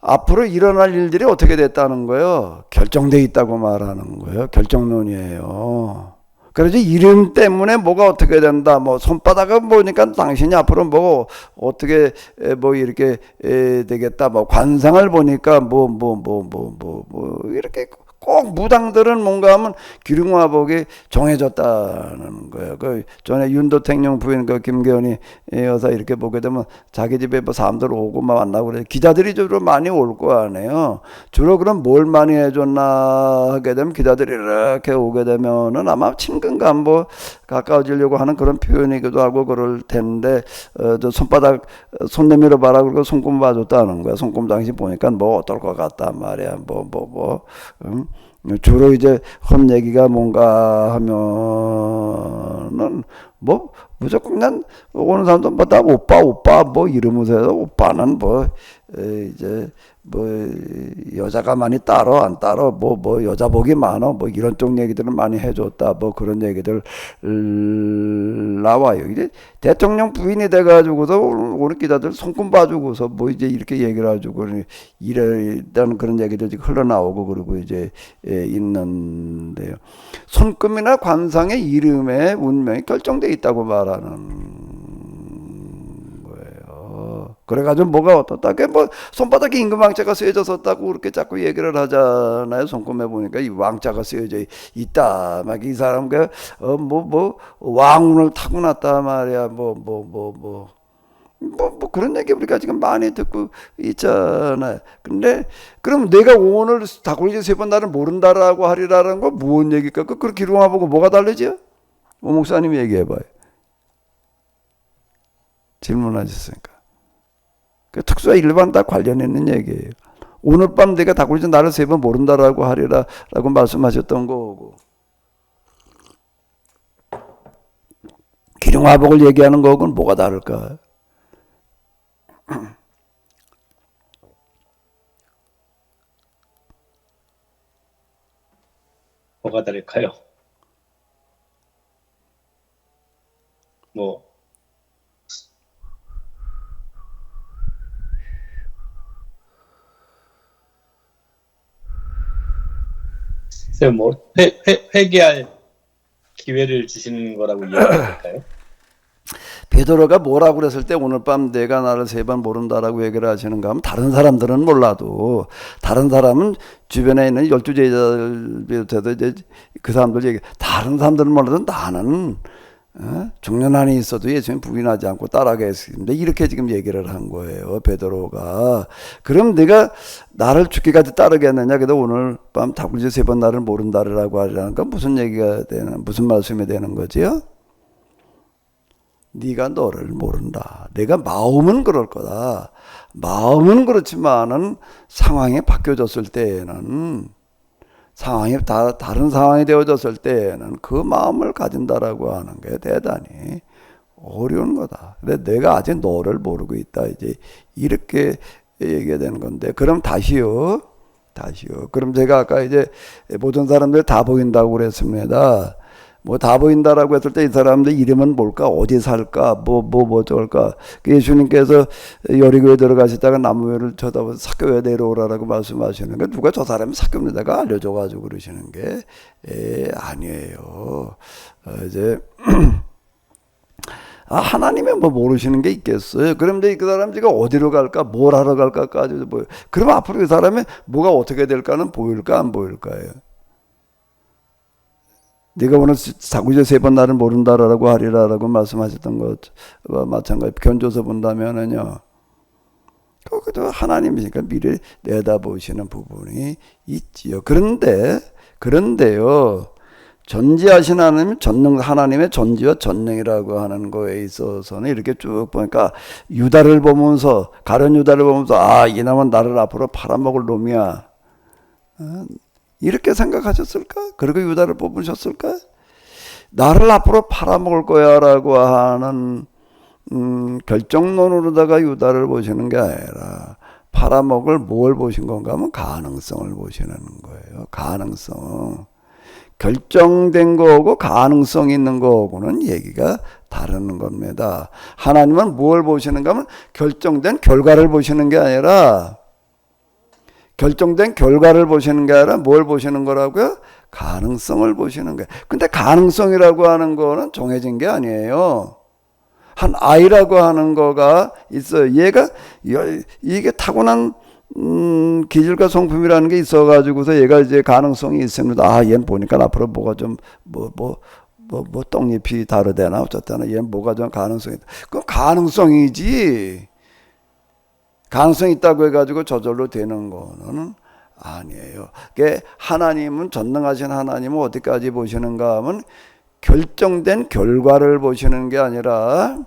앞으로 일어날 일들이 어떻게 됐다는 거예요? 결정돼 있다고 말하는 거예요. 결정론이에요. 그래서 이름 때문에 뭐가 어떻게 된다, 뭐 손바닥을 보니까 당신이 앞으로 뭐 어떻게 뭐 이렇게 되겠다, 뭐 관상을 보니까 뭐 이렇게 꼭 무당들은 뭔가 하면 기륭화복이 정해졌다는 거예요. 그 전에 윤도택령 부인 그 김계원이 여사 이렇게 보게 되면 자기 집에 뭐 사람들 오고 막 만나고 그래. 기자들이 주로 많이 올 거 아니에요. 주로 그럼 뭘 많이 해줬나 하게 되면 기자들이 이렇게 오게 되면은 아마 친근감 뭐 가까워지려고 하는 그런 표현이기도 하고 그럴 텐데, 저 손바닥 손 내밀어 봐라 그러고 손금 봐줬다는 거야. 손금 당시 보니까 뭐 어떨 것 같단 말이야. 주로 이제 헛 얘기가 뭔가 하면은 뭐 무조건 그냥 오는 사람도 다 오빠 뭐 이러면서 해서, 오빠는 뭐 이제 뭐 여자가 많이 따로 안 따로 뭐 여자복이 많어 뭐 이런 쪽 얘기들을 많이 해줬다, 뭐 그런 얘기들 나와요. 이제 대통령 부인이 돼가지고서 오늘 기자들 손금 봐주고서 뭐 이제 이렇게 얘기를 해주고 이런 그런 얘기들 지금 흘러나오고 그러고 이제 있는데요. 손금이나 관상의 이름에 운명이 결정돼 있다고 말하는 거예요. 그래가지고 뭐가 어떻다, 뭐 손바닥에 임금왕자가 쓰여졌었다고 그렇게 자꾸 얘기를 하잖아요. 손금에 보니까 이 왕자가 쓰여져 있다, 막 이 사람 왕운을 타고났다 말이야. 뭐 그런 얘기 우리가 지금 많이 듣고 있잖아요. 근데 그럼 내가 오늘 다굴지 세 번 나를 모른다라고 하리라는 거 무슨 얘기일까? 그 기록하 보고 뭐가 다르죠? 오 목사님 얘기해봐요. 질문하셨으니까. 그 특수와 일반 다 관련 있는 얘기예요. 오늘 밤 내가 다굴지 나를 세 번 모른다라고 하리라라고 말씀하셨던 거고, 기룡화복을 얘기하는 거하고는 뭐가 다를까? 뭐가 다를까요? 뭐 글쎄요, 뭐 회개할 기회를 주시는 거라고 이해할까요? 베드로가 뭐라고 그랬을 때 오늘 밤 내가 나를 세 번 모른다라고 얘기를 하시는가 하면 다른 사람들은 몰라도 다른 사람은 주변에 있는 12제자들 비롯해서 이제 그 사람들 얘기 다른 사람들은 몰라도 나는 중년 안에 있어도 예수님 부인하지 않고 따라가겠습니다. 이렇게 지금 얘기를 한 거예요. 베드로가. 그럼 네가 나를 죽기까지 따르겠느냐? 그래도 오늘 밤 다굴지 세 번 나를 모른다라고 하려는 건 무슨 얘기가 되는 무슨 말씀이 되는 거지요? 네가 너를 모른다. 내가 마음은 그럴 거다. 마음은 그렇지만은 상황이 바뀌어졌을 때에는 상황이 다른 상황이 되어졌을 때에는 그 마음을 가진다라고 하는 게 대단히 어려운 거다. 근데 내가 아직 너를 모르고 있다. 이제 이렇게 얘기가 되는 건데, 그럼 다시요. 그럼 제가 아까 이제 모든 사람들 다 보인다고 그랬습니다. 뭐 다 보인다라고 했을 때 이 사람들 이름은 뭘까? 어디 살까? 뭐 저럴까? 예수님께서 여리고에 들어가시다가 나무를 쳐다보고 삭개오에 내려오라라고 말씀하시는 게 누가 저 사람이 삭개오에다가 알려줘가지고 그러시는 게 아니에요. 이제 하나님이 뭐 모르시는 게 있겠어요. 그런데 그 사람 지금 어디로 갈까? 뭘 하러 갈까까지 보여. 그럼 앞으로 그 사람이 뭐가 어떻게 될까는 보일까 안 보일까요? 네가 오늘 다굴지 세 번 나를 모른다라고 하리라라고 말씀하셨던 것과 마찬가지. 견줘서 본다면은요, 그것도 하나님이니까 미래 내다보시는 부분이 있지요. 그런데요, 전지하신 하나님, 하나님의 전지와 전능이라고 하는 거에 있어서는 이렇게 쭉 보니까 유다를 보면서, 가룟 유다를 보면서, 이놈은 나를 앞으로 팔아먹을 놈이야. 이렇게 생각하셨을까? 그리고 유다를 뽑으셨을까? 나를 앞으로 팔아먹을 거야 라고 하는 결정론으로다가 유다를 보시는 게 아니라 팔아먹을 뭘 보신 건가 하면 가능성을 보시는 거예요. 가능성. 결정된 거하고 가능성 있는 거하고는 얘기가 다른 겁니다. 하나님은 뭘 보시는가 하면 결정된 결과를 보시는 게 아니라 결정된 결과를 보시는 게 아니라 뭘 보시는 거라고요? 가능성을 보시는 거예요. 근데 가능성이라고 하는 거는 정해진 게 아니에요. 한 아이라고 하는 거가 있어요. 얘가 이게 타고난 기질과 성품이라는 게 있어가지고서 얘가 이제 가능성이 있습니다. 얘는 보니까 앞으로 뭐가 좀 떡잎이 다르대나 어쨌거나 얘는 뭐가 좀 가능성이 있다. 그건 가능성이지. 가능성이 있다고 해가지고 저절로 되는 거는 아니에요. 그게 하나님은 전능하신 하나님은 어디까지 보시는가 하면 결정된 결과를 보시는 게 아니라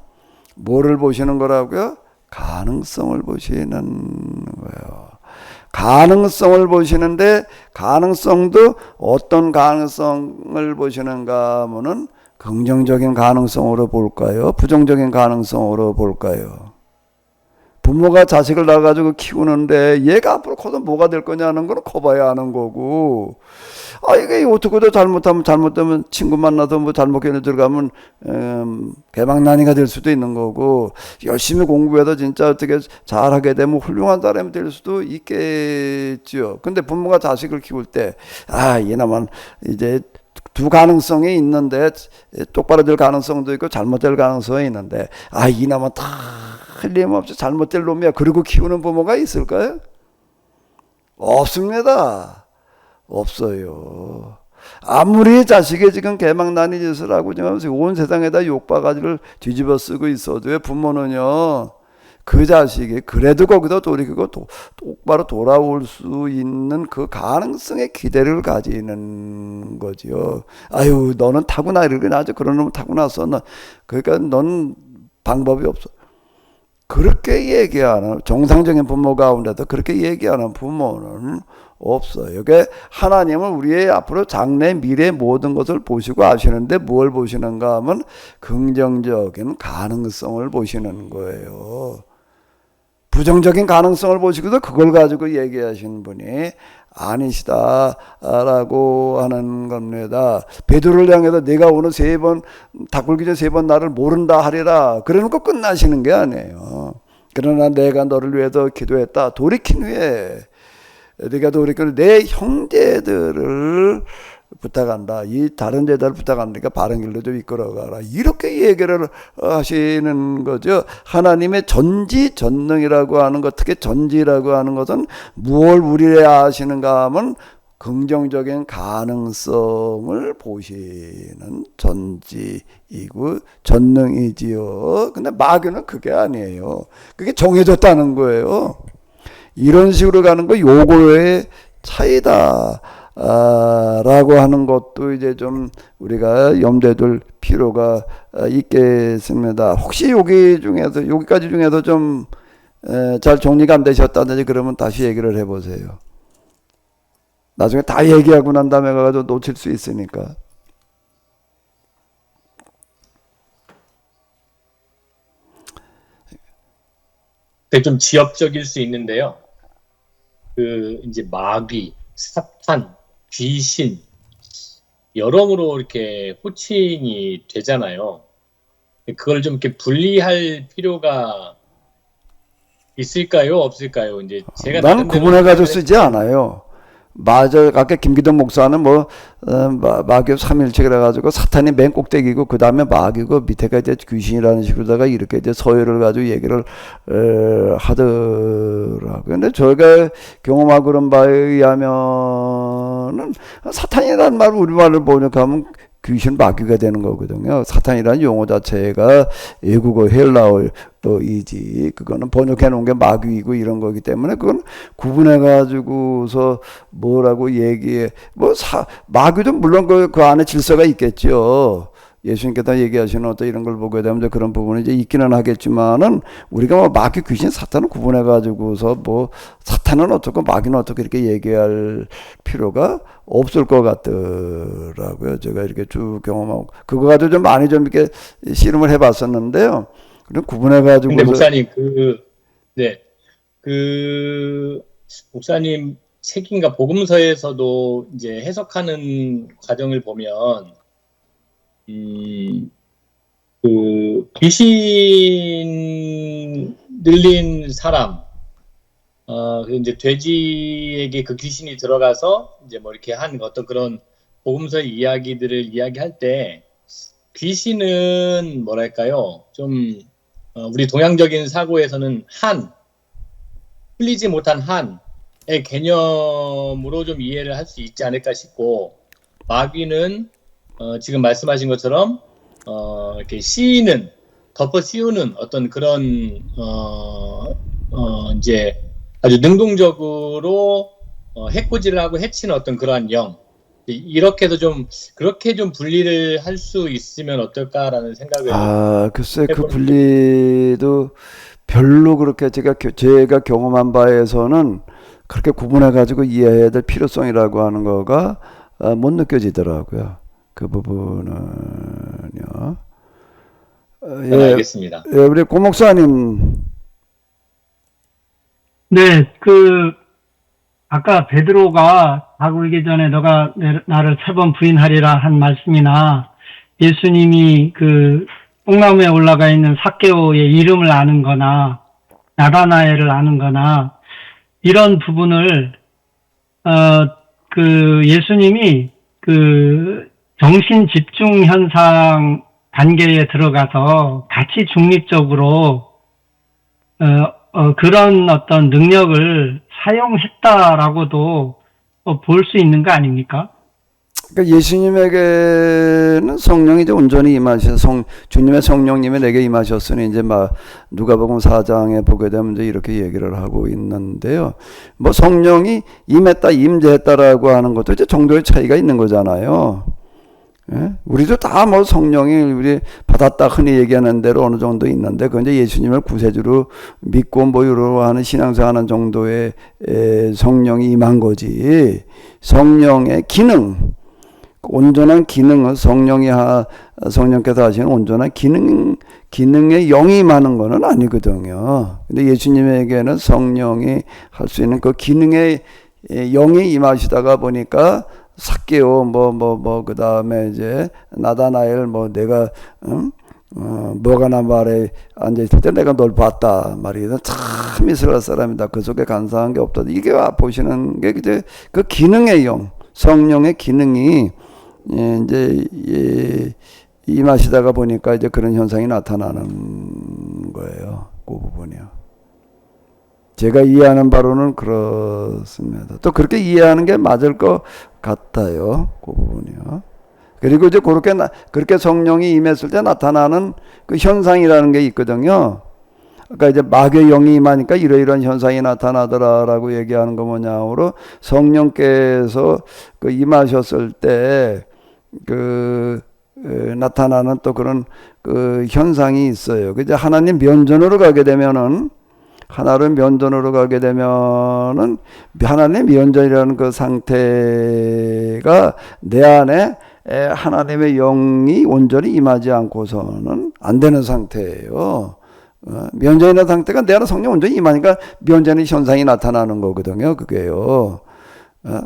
뭐를 보시는 거라고요? 가능성을 보시는 거예요. 가능성을 보시는데 가능성도 어떤 가능성을 보시는가 하면은 긍정적인 가능성으로 볼까요? 부정적인 가능성으로 볼까요? 부모가 자식을 낳아가지고 키우는데 얘가 앞으로 커서 뭐가 될 거냐는 건 커봐야 하는 거고, 이게 어떻게든 잘못되면 친구 만나서 뭐 잘못 견뎌 들어가면 개방난이가 될 수도 있는 거고, 열심히 공부해서 진짜 어떻게 잘하게 되면 훌륭한 사람이 될 수도 있겠지요. 근데 부모가 자식을 키울 때 얘나만 이제 두 가능성이 있는데 똑바로 될 가능성도 있고 잘못될 가능성이 있는데 이놈은 다 틀림없이 잘못될 놈이야. 그리고 키우는 부모가 있을까요? 없습니다. 없어요. 아무리 자식이 지금 개망난이 짓을 하고 지금 온 세상에다 욕바가지를 뒤집어 쓰고 있어도 부모는요, 그 자식이 그래도 거기서 돌이키고 똑바로 돌아올 수 있는 그 가능성의 기대를 가지는 거지요. 아유, 너는 타고나기는 아주 그런 놈은 타고났어. 그러니까 넌 방법이 없어. 그렇게 얘기하는 정상적인 부모 가운데도 그렇게 얘기하는 부모는 없어요. 이게 하나님은 우리의 앞으로 장래 미래 모든 것을 보시고 아시는데 뭘 보시는가 하면 긍정적인 가능성을 보시는 거예요. 부정적인 가능성을 보시고도 그걸 가지고 얘기하신 분이 아니시다라고 하는 겁니다. 베드로를 향해서 내가 오늘 3번 닭 굴기 전 3번 나를 모른다 하리라 그래놓고 끝나시는 게 아니에요. 그러나 내가 너를 위해서 기도했다. 돌이킨 후에 네가 돌이켜 내 형제들을 부탁한다. 이 다른 제자를 부탁하니까 바른 길로 좀 이끌어가라. 이렇게 얘기를 하시는 거죠. 하나님의 전지전능이라고 하는 것, 특히 전지라고 하는 것은 무엇을 우리에 아시는가 하면 긍정적인 가능성을 보시는 전지이고 전능이지요. 근데 마귀는 그게 아니에요. 그게 정해졌다는 거예요. 이런 식으로 가는 거 요거의 차이다. 라고 하는 것도 이제 좀 우리가 염두에 둘 필요가 있겠습니다. 혹시 여기까지 중에서 좀 잘 정리가 안 되셨다든지 그러면 다시 얘기를 해보세요. 나중에 다 얘기하고 난 다음에 가서 놓칠 수 있으니까. 좀 지엽적일 수 있는데요. 이제 마귀, 사탄, 귀신 여러모로 이렇게 호칭이 되잖아요. 그걸 좀 이렇게 분리할 필요가 있을까요? 없을까요? 이제 제가 나는 구분해가지고 쓰지 않아요. 맞아요. 아까 김기동 목사는 마귀 삼일체라 가지고 사탄이 맨 꼭대기고 그 다음에 마귀고 밑에가 이제 귀신이라는 식으로다가 이렇게 이제 서열을 가지고 얘기를 하더라고요. 근데 저희가 경험하고 그런 바에 의하면은 사탄이라는 말 우리말을 번역하면 귀신 마귀가 되는 거거든요. 사탄이라는 용어 자체가 외국어 헬라어이지 그거는 번역해 놓은 게 마귀이고 이런 거기 때문에 그건 구분해 가지고서 뭐라고 얘기해 마귀도 물론 그 안에 질서가 있겠죠. 예수님께서 얘기하시는 어떤 이런 걸 보게 되면 그런 부분이 이제 있기는 하겠지만은 우리가 마귀 귀신 사탄을 구분해 가지고서 사탄은 어떻고 마귀는 어떻게 이렇게 얘기할 필요가 없을 것 같더라고요. 제가 이렇게 쭉 경험하고 그거 가지고 좀 많이 좀 이렇게 씨름을 해봤었는데요. 그럼 구분해 가지고. 근데 목사님 목사님 책인가 복음서에서도 이제 해석하는 과정을 보면. 귀신 들린 사람, 이제 돼지에게 그 귀신이 들어가서 이제 이렇게 한 어떤 그런 복음서의 이야기들을 이야기할 때 귀신은 뭐랄까요? 좀, 우리 동양적인 사고에서는 풀리지 못한 한의 개념으로 좀 이해를 할 수 있지 않을까 싶고, 마귀는 지금 말씀하신 것처럼 이렇게 덮어 씌우는 어떤 그런 이제 아주 능동적으로 해코지를 하고 해치는 어떤 그러한 영 이렇게 해서 그렇게 좀 분리를 할 수 있으면 어떨까라는 생각을 글쎄 그 분리도 별로 그렇게 제가 경험한 바에서는 그렇게 구분해 가지고 이해해야 될 필요성이라고 하는 거가 못 느껴지더라고요. 그 부분은요. 알겠습니다. 우리 고 목사님. 네, 아까 베드로가 닭 울기 전에 너가 나를 3번 부인하리라 한 말씀이나 예수님이 뽕나무에 올라가 있는 삭개오의 이름을 아는 거나 나다나엘을 아는 거나 이런 부분을, 예수님이 정신 집중 현상 단계에 들어가서 같이 중립적으로 그런 어떤 능력을 사용했다라고도 볼 수 있는 거 아닙니까? 그러니까 예수님에게는 성령이 이제 온전히 임하셔서 주님의 성령님이 내게 임하셨으니 이제 막 누가복음 4장에 보게 되면 이제 이렇게 얘기를 하고 있는데요. 뭐 성령이 임했다, 임재했다라고 하는 것도 이제 정도의 차이가 있는 거잖아요. 예? 우리도 다 뭐 성령이 우리 받았다 흔히 얘기하는 대로 어느 정도 있는데 그건 이제 예수님을 구세주로 믿고 뭐 이러하는 신앙생활하는 정도의 성령이 임한 거지. 성령의 기능, 온전한 기능은 성령께서 하시는 온전한 기능의 영이 임하는 것은 아니거든요. 근데 예수님에게는 성령이 할 수 있는 그 기능의 영이 임하시다가 보니까 삭개오 그 다음에 이제 나다나엘 내가 뭐가나 말에 앉아 있을 때 내가 널 봤다 말이거든. 참 이스라엘 사람이다. 그 속에 간사한 게 없다. 이게 보시는 게 이제 그 기능의 영, 성령의 기능이 이제 임하시다가 보니까 이제 그런 현상이 나타나는 거예요. 그 부분이요. 제가 이해하는 바로는 그렇습니다. 또 그렇게 이해하는 게 맞을 것 같아요. 그 부분이요. 그리고 이제 그렇게 성령이 임했을 때 나타나는 그 현상이라는 게 있거든요. 아까 이제 마귀의 영이 임하니까 이러이러한 현상이 나타나더라라고 얘기하는 거 뭐냐로 성령께서 그 임하셨을 때 나타나는 또 그런 그 현상이 있어요. 이제 하나님 면전으로 가게 되면은 하나님 면전으로 가게 되면은 하나님 면전이라는 그 상태가 내 안에 하나님의 영이 온전히 임하지 않고서는 안 되는 상태예요. 면전이라는 상태가 내 안에 성령 온전히 임하니까 면전의 현상이 나타나는 거거든요. 그게요.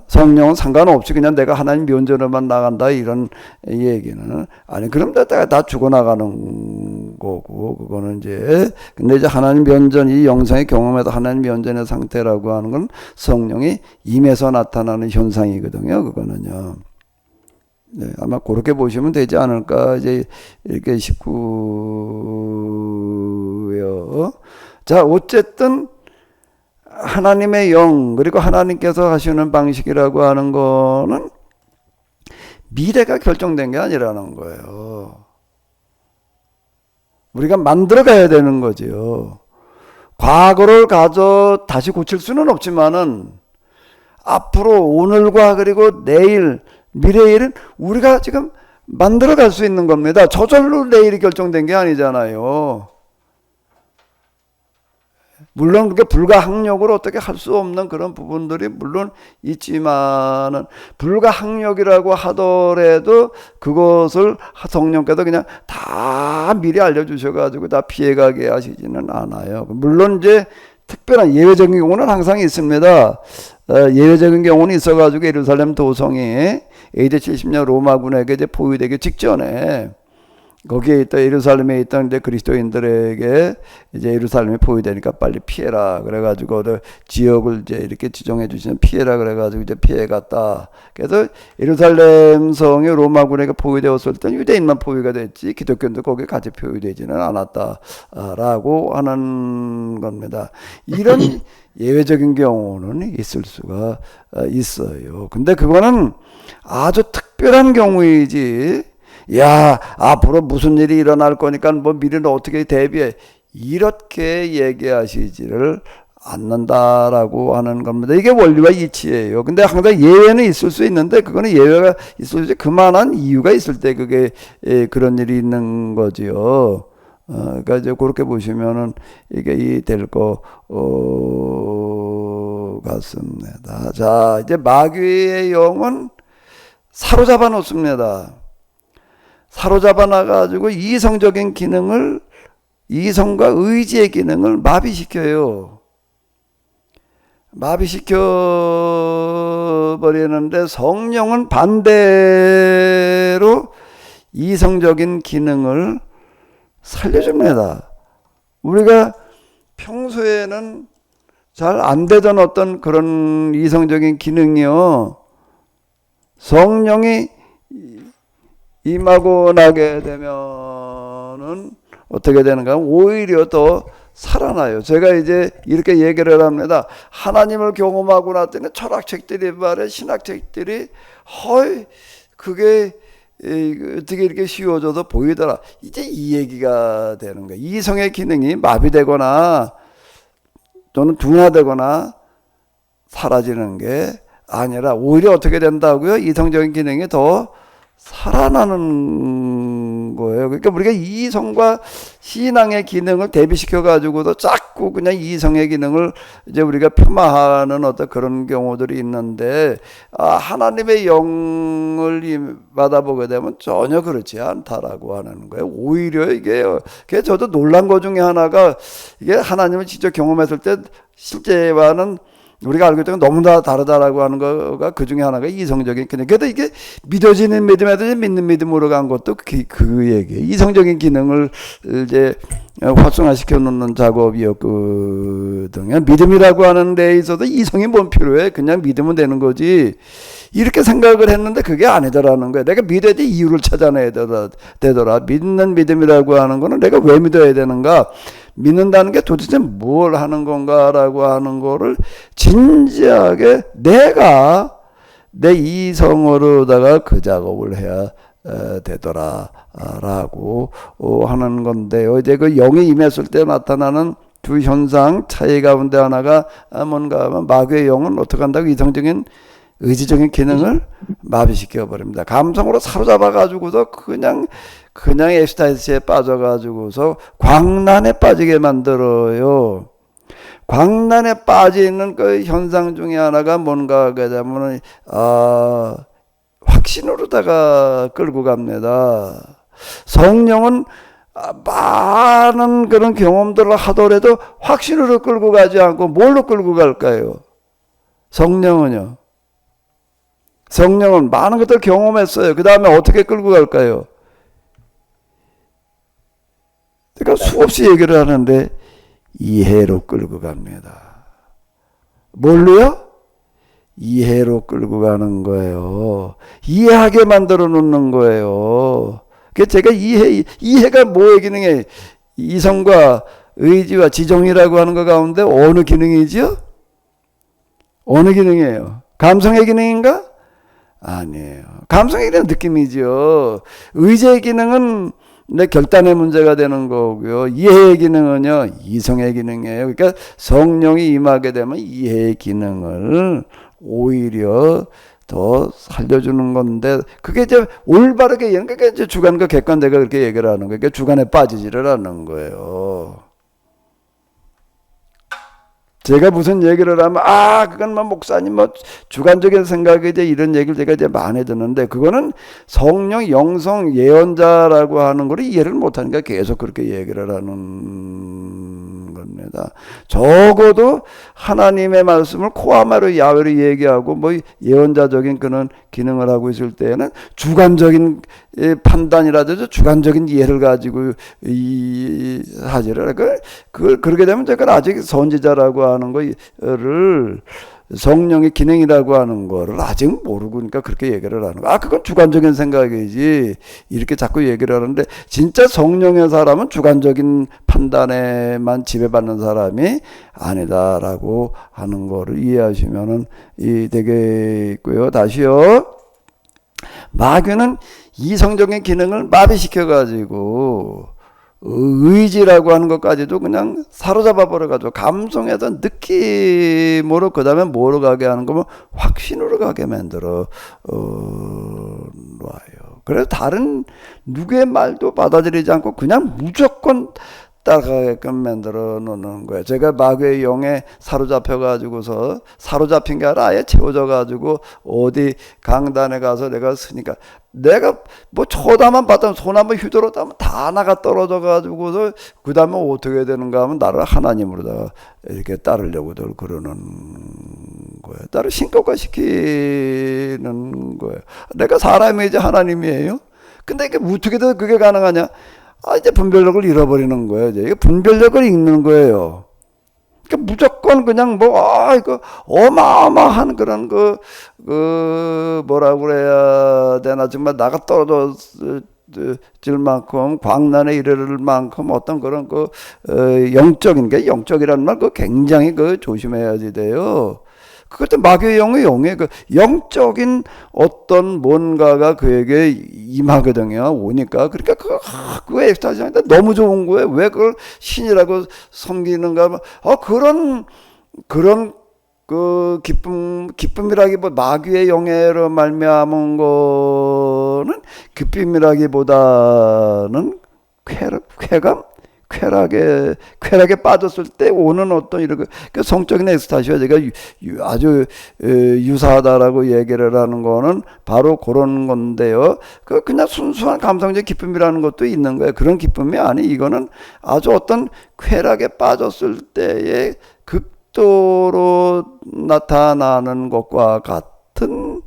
성령은 상관없이 그냥 내가 하나님 면전으로만 나간다 이런 얘기는 아니 그럼 다 죽어나가는 거고 그거는 이제 근데 이제 하나님 면전 이 영상의 경험에도 하나님 면전의 상태라고 하는 건 성령이 임해서 나타나는 현상이거든요. 그거는요. 네, 아마 그렇게 보시면 되지 않을까 이제 이렇게 19요. 자 어쨌든 하나님의 영 그리고 하나님께서 하시는 방식이라고 하는 거는 미래가 결정된 게 아니라는 거예요. 우리가 만들어 가야 되는 거죠. 과거를 다시 고칠 수는 없지만은 앞으로 오늘과 그리고 내일 미래일은 우리가 지금 만들어 갈 수 있는 겁니다. 저절로 내일이 결정된 게 아니잖아요. 물론 그게 불가항력으로 어떻게 할 수 없는 그런 부분들이 물론 있지만은 불가항력이라고 하더라도 그것을 성령께서 그냥 다 미리 알려주셔가지고 다 피해가게 하시지는 않아요. 물론 이제 특별한 예외적인 경우는 항상 있습니다. 예외적인 경우는 있어가지고 예루살렘 도성이 AD 70년 로마군에게 이제 포위되기 직전에 거기에 있던 예루살렘에 있던 이제 그리스도인들에게 이제 예루살렘이 포위되니까 빨리 피해라 그래가지고 지역을 이제 이렇게 지정해 주시면 피해라 그래가지고 이제 피해갔다. 그래서 예루살렘 성이 로마군에게 포위되었을 때 유대인만 포위가 됐지 기독교인도 거기에 같이 포위되지는 않았다라고 하는 겁니다. 이런 예외적인 경우는 있을 수가 있어요. 근데 그거는 아주 특별한 경우이지. 야, 앞으로 무슨 일이 일어날 거니까 뭐 미래는 어떻게 대비해. 이렇게 얘기하시지를 않는다라고 하는 겁니다. 이게 원리와 이치예요. 근데 항상 예외는 있을 수 있는데 그거는 예외가 있을 때 그만한 이유가 있을 때 그게 그런 일이 있는 거지요. 그러니까 이제 그렇게 보시면은 이게 될 거 같습니다. 자, 이제 마귀의 영은 사로잡아 놓습니다. 사로잡아 놔가지고 이성적인 기능을 이성과 의지의 기능을 마비시켜요. 마비시켜 버리는데 성령은 반대로 이성적인 기능을 살려줍니다. 우리가 평소에는 잘 안 되던 어떤 그런 이성적인 기능이요. 성령이 임하고 나게 되면은 어떻게 되는가? 오히려 더 살아나요. 제가 이제 이렇게 얘기를 합니다. 하나님을 경험하고 났더니 철학책들이 말해 신학책들이 그게 어떻게 이렇게 쉬워져서 보이더라. 이제 이 얘기가 되는 거예요. 이성의 기능이 마비되거나 또는 둔화되거나 사라지는 게 아니라 오히려 어떻게 된다고요? 이성적인 기능이 더 살아나는 거예요. 그러니까 우리가 이성과 신앙의 기능을 대비시켜 가지고도 자꾸 그냥 이성의 기능을 이제 우리가 폄하하는 어떤 그런 경우들이 있는데, 하나님의 영을 받아보게 되면 전혀 그렇지 않다라고 하는 거예요. 오히려 그게 저도 놀란 것 중에 하나가, 이게 하나님을 직접 경험했을 때 실제와는 우리가 알고 있던 건 너무나 다르다라고 하는 거가 그 중에 하나가 이성적인 기능. 그래도 이게 믿어지는 믿음에도 믿는 믿음으로 간 것도 그 얘기예요. 이성적인 기능을 이제 활성화시켜 놓는 작업이었거든요. 믿음이라고 하는 데에 있어서 이성이 뭔 필요해? 그냥 믿으면 되는 거지. 이렇게 생각을 했는데 그게 아니더라는 거야. 내가 믿어야 돼 이유를 찾아내야 되더라. 믿는 믿음이라고 하는 거는 내가 왜 믿어야 되는가? 믿는다는 게 도대체 뭘 하는 건가라고 하는 거를 진지하게 내가 내 이성으로다가 그 작업을 해야 되더라라고 하는 건데요. 이제 그 영이 임했을 때 나타나는 두 현상 차이 가운데 하나가 뭔가 하면 마귀의 영은 어떻게 한다고 이성적인 의지적인 기능을 마비시켜 버립니다. 감성으로 사로잡아 가지고서 그냥 엑스타시에 빠져 가지고서 광란에 빠지게 만들어요. 광란에 빠져 있는 그 현상 중에 하나가 뭔가 하게 되면 확신으로다가 끌고 갑니다. 성령은 많은 그런 경험들을 하더라도 확신으로 끌고 가지 않고 뭘로 끌고 갈까요? 성령은 많은 것들 경험했어요. 그 다음에 어떻게 끌고 갈까요? 그러니까 수없이 얘기를 하는데 이해로 끌고 갑니다. 뭘로요? 이해로 끌고 가는 거예요. 이해하게 만들어 놓는 거예요. 그래서 제가 이해가 뭐의 기능이에요? 이성과 의지와 지정이라고 하는 것 가운데 어느 기능이지요? 어느 기능이에요? 감성의 기능인가? 아니에요. 감성의 기능은 느낌이죠. 의지의 기능은 내 결단의 문제가 되는 거고요. 이해의 기능은요, 이성의 기능이에요. 그러니까 성령이 임하게 되면 이해의 기능을 오히려 더 살려주는 건데, 그게 이제 올바르게, 그러니까 이제 주관과 객관대가 그렇게 얘기를 하는 거예요. 그러니까 주관에 빠지지를 않는 거예요. 제가 무슨 얘기를 하면 그건 뭐 목사님 뭐 주관적인 생각이 이제 이런 얘기를 제가 이제 많이 듣는데, 그거는 성령 영성 예언자라고 하는 걸 이해를 못하니까 계속 그렇게 얘기를 하는 겁니다. 적어도 하나님의 말씀을 코아마로 야외로 얘기하고 뭐 예언자적인 그런 기능을 하고 있을 때에는 주관적인 판단이라든지 주관적인 이해를 가지고 하지를 그렇게 되면 제가 아직 선지자라고 하는 거를 성령의 기능이라고 하는 거를 아직 모르고 그러니까 그렇게 얘기를 하는 거. 그건 주관적인 생각이지. 이렇게 자꾸 얘기를 하는데, 진짜 성령의 사람은 주관적인 판단에만 지배받는 사람이 아니다라고 하는 거를 이해하시면은 되겠고요. 다시요. 마귀는 이성적인 기능을 마비시켜 가지고 의지라고 하는 것까지도 그냥 사로잡아 버려가지고 감성에서 느낌으로 그 다음에 뭐로 가게 하는 거면 확신으로 가게 만들어 놔요. 그래서 다른 누구의 말도 받아들이지 않고 그냥 무조건 따라가게끔 만들어 놓는 거예요. 제가 마귀의 영에 사로잡혀가지고서 사로잡힌 게 아니라 아예 채워져가지고 어디 강단에 가서 내가 쓰니까 내가 뭐 쳐다만 봤다면 손 한번 휘둘렀다면 다 나가 떨어져가지고서 그 다음에 어떻게 되는가 하면 나를 하나님으로다가 이렇게 따르려고들 그러는 거예요. 나를 신격화시키는 거예요. 내가 사람이지 하나님이에요. 근데 이게 어떻게 그게 가능하냐? 이제 분별력을 잃어버리는 거예요. 이제 분별력을 잃는 거예요. 그러니까 무조건 그냥 이거 어마어마한 그런 뭐라고 그래야 되나, 정말 나가 떨어질 만큼 광란에 이르를 만큼 어떤 그런 영적인 게, 영적이라는 말 굉장히 조심해야지 돼요. 그것도 마귀의 영의 영의 그 영적인 어떤 뭔가가 그에게 임하거든요. 오니까. 그러니까 그거 엑스타시한테 너무 좋은 거예요. 왜 그걸 신이라고 섬기는가? 그런 그 기쁨이라기보다 마귀의 영예로 말미암은 거는 기쁨이라기보다는 쾌감? 쾌락에 빠졌을 때 오는 어떤 이런 그 성적인 엑스타시와 제가 아주 유사하다라고 얘기를 하는 거는 바로 그런 건데요. 그냥 순수한 감성적 기쁨이라는 것도 있는 거예요. 그런 기쁨이 아니, 이거는 아주 어떤 쾌락에 빠졌을 때의 극도로 나타나는 것과 같은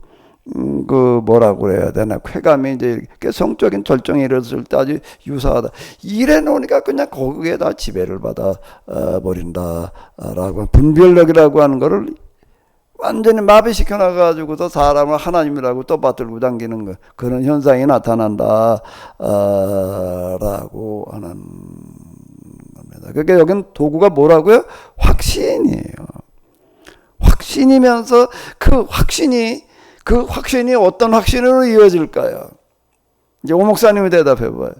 그 뭐라고 그래야 되나, 쾌감이 이제 이렇게 성적인 절정에 이르렀을 때 아주 유사하다. 이래 놓으니까 그냥 거기에 다 지배를 받아 버린다라고, 분별력이라고 하는 거를 완전히 마비시켜 놔가지고서 사람을 하나님이라고 떠받들고 당기는 거, 그런 현상이 나타난다라고 하는 겁니다. 그러니까 여기는 도구가 뭐라고요? 확신이에요. 확신이면서 그 확신이 어떤 확신으로 이어질까요? 이제 오 목사님이 대답해 봐요.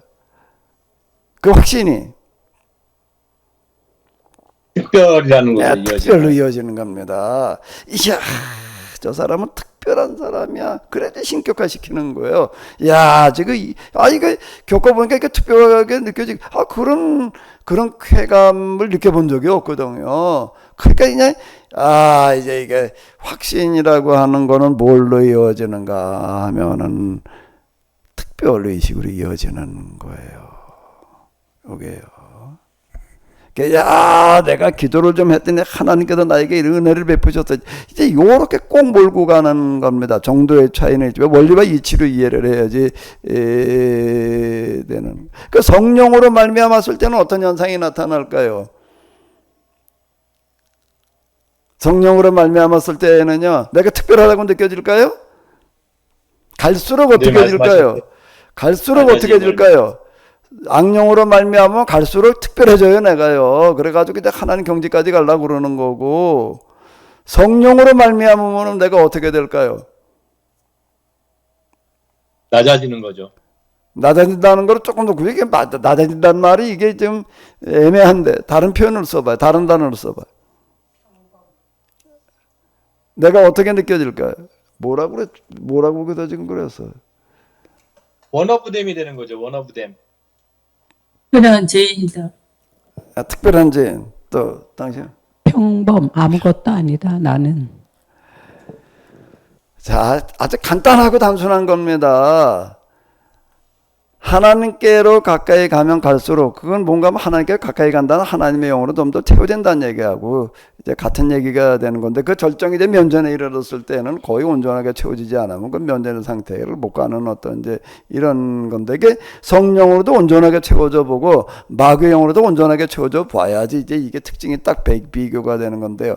그 확신이 특별이라는 것으로 이어지는 특별로 이어지는 겁니다. 이야, 저 사람은 특별한 사람이야. 그래도 신격화시키는 거예요. 야, 이거 겪어보니까 이렇게 특별하게 느껴지고, 그런 쾌감을 느껴본 적이 없거든요. 그러니까 이제 이게 확신이라고 하는 거는 뭘로 이어지는가 하면은 특별의식으로 이어지는 거예요. 이게요. 야, 내가 기도를 좀 했더니 하나님께서 나에게 이런 은혜를 베푸셨다. 이제 요렇게 꼭 몰고 가는 겁니다. 정도의 차이는 있지만 원리와 이치로 이해를 해야지 되는. 그 성령으로 말미암았을 때는 어떤 현상이 나타날까요? 성령으로 말미암았을 때는요, 내가 특별하다고 느껴질까요? 갈수록 어떻게 될까요? 갈수록 어떻게 될까요? 악령으로 말미암으면 갈수록 특별해져요, 내가요. 그래가지고 이제 하나님 경지까지 가려고 그러는 거고, 성령으로 말미암으면 내가 어떻게 될까요? 낮아지는 거죠. 낮아진다는 거를 조금 더 이게 낮아진다는 말이 이게 좀 애매한데 다른 표현을 써봐요. 다른 단어를 써봐요. 내가 어떻게 느껴질까요? 뭐라고 그다 지금 그랬어? 원어브댐이 되는 거죠. 원어브댐. 특별한 죄인이다. 특별한 죄인. 또 당신? 평범 아무것도 아니다 나는. 자, 아주 간단하고 단순한 겁니다. 하나님께로 가까이 가면 갈수록, 그건 뭔가 하면 하나님께 가까이 간다는 하나님의 영으로 좀 더 채워진다는 얘기하고 이제 같은 얘기가 되는 건데, 그 절정이 이제 면전에 이르렀을 때는 거의 온전하게 채워지지 않으면 그 면전의 상태를 못 가는 어떤 이제 이런 건데, 이게 성령으로도 온전하게 채워져 보고 마귀의 영으로도 온전하게 채워져 봐야지 이제 이게 특징이 딱 비교가 되는 건데요.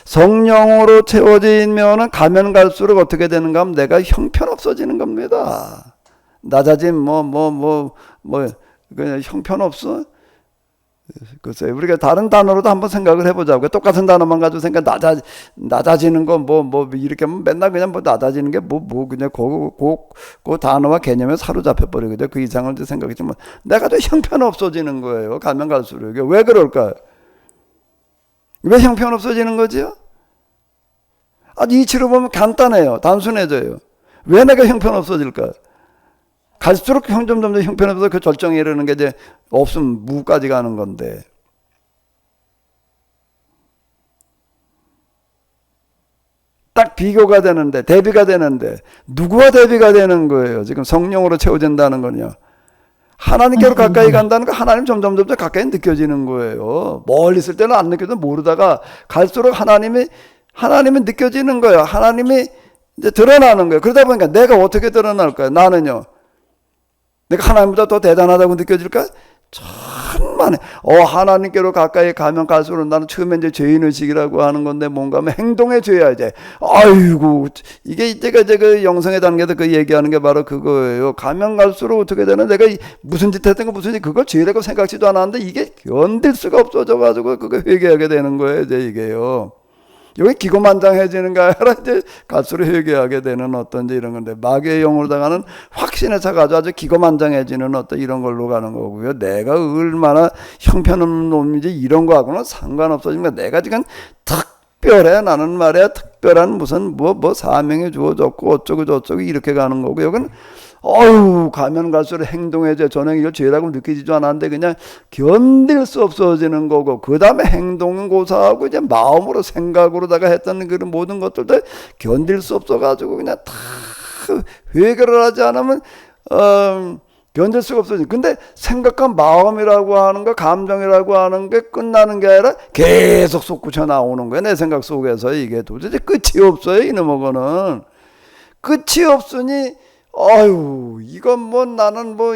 성령으로 채워지면은 가면 갈수록 어떻게 되는가 하면 내가 형편없어지는 겁니다. 낮아짐, 그냥 형편없어? 글쎄요. 우리가 다른 단어로도 한번 생각을 해보자고요. 똑같은 단어만 가지고 낮아지는 거, 이렇게 하면 맨날 그냥 낮아지는 게 그냥 그 단어와 개념에 사로잡혀버리거든요. 그 이상을 생각했지만, 내가 또 형편없어지는 거예요. 가면 갈수록. 왜 그럴까요? 왜 형편없어지는 거지요? 이치로 보면 간단해요. 단순해져요. 왜 내가 형편없어질까요? 갈수록 점점 형편없어서 그 절정에 이르는 게 이제 없으면 무까지 가는 건데. 딱 비교가 되는데, 대비가 되는데, 누구와 대비가 되는 거예요? 지금 성령으로 채워진다는 건요. 하나님께로 가까이 간다는 거, 하나님 점점 가까이 느껴지는 거예요. 멀리 있을 때는 안 느껴도 모르다가 갈수록 하나님이 느껴지는 거예요. 하나님이 이제 드러나는 거예요. 그러다 보니까 내가 어떻게 드러날까요? 나는요. 내가 하나님보다 더 대단하다고 느껴질까? 천만에. 하나님께로 가까이 가면 갈수록 나는 처음에 이제 죄인의식이라고 하는 건데 뭔가 하면 행동의 죄야, 이제. 아이고, 이게 제가 그 영성의 단계에서 그 얘기하는 게 바로 그거예요. 가면 갈수록 어떻게 되나? 내가 무슨 짓 했던 거 무슨 짓, 그걸 죄라고 생각지도 않았는데 이게 견딜 수가 없어져가지고 그거 회개하게 되는 거예요, 이제 이게요. 여기 기고만장해지는 게 아니라 이제 갈수록 회개하게 되는 어떤 이제 이런 건데, 마귀의 영으로 당하는 확신에 차가지고 아주 기고만장해지는 어떤 이런 걸로 가는 거고요. 내가 얼마나 형편없는 놈인지 이런 거하고는 상관없어지면 내가 지금 특별해. 나는 말이야 특별한 무슨 뭐 사명이 주어졌고 어쩌고 저쩌고 이렇게 가는 거고, 여기는 가면 갈수록 행동해져. 저는 이걸 죄라고 느끼지도 않았는데 그냥 견딜 수 없어지는 거고, 그 다음에 행동은 고사하고 이제 마음으로 생각으로다가 했던 그런 모든 것들도 견딜 수 없어가지고 그냥 다 회개를 하지 않으면 견딜 수가 없어지. 근데 생각과 마음이라고 하는 거, 감정이라고 하는 게 끝나는 게 아니라 계속 솟구쳐 나오는 거야. 내 생각 속에서 이게 도대체 끝이 없어요. 이놈의 거는 끝이 없으니 이건 뭐 나는 뭐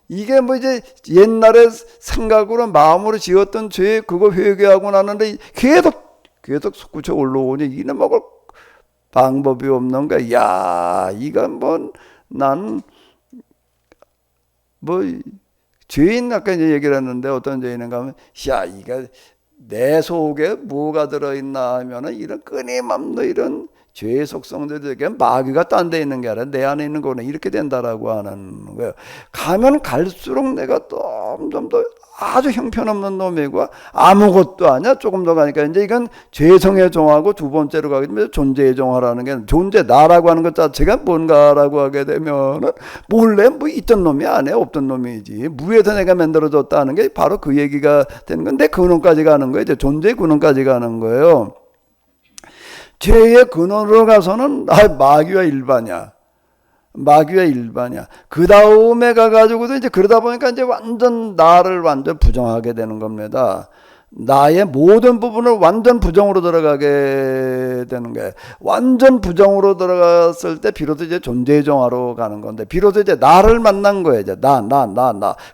이게 뭐 이제 옛날에 생각으로 마음으로 지었던 죄 그거 회개하고 나는데 계속 솟구쳐 올라오니 이는 먹을 방법이 없는 거야. 야, 이건 뭐 난 뭐 죄인 아까 이제 얘기를 했는데 어떤 죄인인가 하면 이게 내 속에 뭐가 들어있나 하면은 이런 끊임없는 이런 죄의 속성들에게 마귀가 딴 데 있는 게 아니라 내 안에 있는 거는 이렇게 된다라고 하는 거예요. 가면 갈수록 내가 점점 더 아주 형편없는 놈이고 아무것도 아니야. 조금 더 가니까 이제 이건 죄성의 종하고 두 번째로 가게 되면 존재의 종하라는 게, 존재 나라고 하는 것 자체가 뭔가라고 하게 되면은 몰래 뭐 있던 놈이 아니야, 없던 놈이지. 무에서 내가 만들어졌다는 게 바로 그 얘기가 되는 건데, 근원까지 가는 거예요. 이제 존재의 근원까지 가는 거예요. 죄의 근원으로 가서는 마귀와 일반이야. 그 다음에 가가지고도 이제 그러다 보니까 이제 완전 나를 완전 부정하게 되는 겁니다. 나의 모든 부분을 완전 부정으로 들어가게 되는 거예요. 완전 부정으로 들어갔을 때 비로소 이제 존재의 정화로 가는 건데, 비로소 이제 나를 만난 거예요. 이제 나.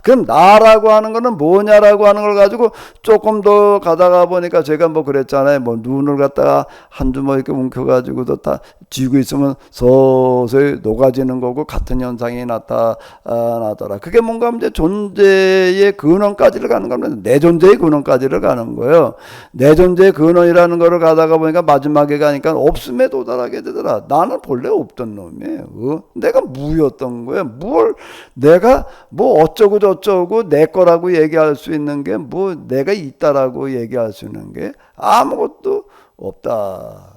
그럼 나라고 하는 거는 뭐냐라고 하는 걸 가지고 조금 더 가다가 보니까 제가 뭐 그랬잖아요. 뭐 눈을 갖다가 한 주먹 이렇게 뭉켜가지고도 다 쥐고 있으면 서서히 녹아지는 거고 같은 현상이 나타나더라. 그게 뭔가 이제 존재의 근원까지를 가는 겁니다. 내 존재의 근원까지를 가는 거예요. 내 존재의 근원이라는 거를 가다가 보니까 마지막에 가니까 없음에 도달하게 되더라. 나는 본래 없던 놈이에요. 내가 무였던 거예요. 내가 뭐 어쩌고 저쩌고 내 거라고 얘기할 수 있는 게 뭐 내가 있다라고 얘기할 수 있는 게 아무것도 없다라고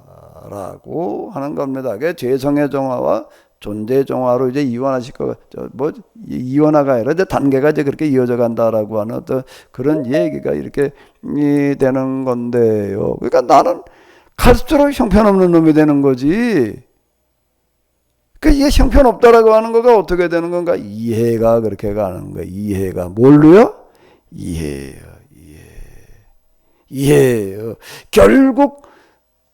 하는 겁니다. 그게 죄성의 정화와 존재의 정화로 이제 이완하실 거, 이완화가 아니라 이제 단계가 이제 그렇게 이어져 간다라고 하는 어떤 그런 얘기가 이렇게 되는 건데요. 그러니까 나는 갈수록 형편없는 놈이 되는 거지. 그러니까 이게 형편없다라고 하는 거가 어떻게 되는 건가? 이해가 그렇게 가는 거야. 이해가. 뭘로요? 이해예요. 결국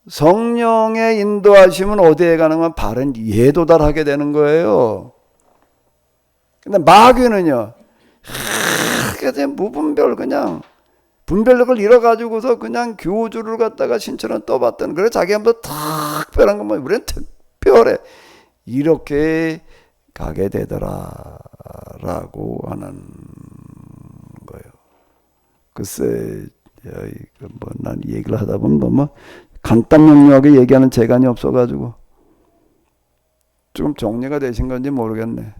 성령의 인도하심은 어디에 가는 건 바른 이해에 도달하게 되는 거예요. 근데 마귀는요, 그래서 무분별 그냥 분별력을 잃어가지고서 그냥 교주를 갖다가 신처럼 떠봤던, 그래 자기 한번 특별한 것만 우리는 특별해 이렇게 가게 되더라라고 하는 거예요. 글쎄, 난 이 얘기를 하다 보면 너무 간단 명료하게 얘기하는 재간이 없어가지고 조금 정리가 되신 건지 모르겠네.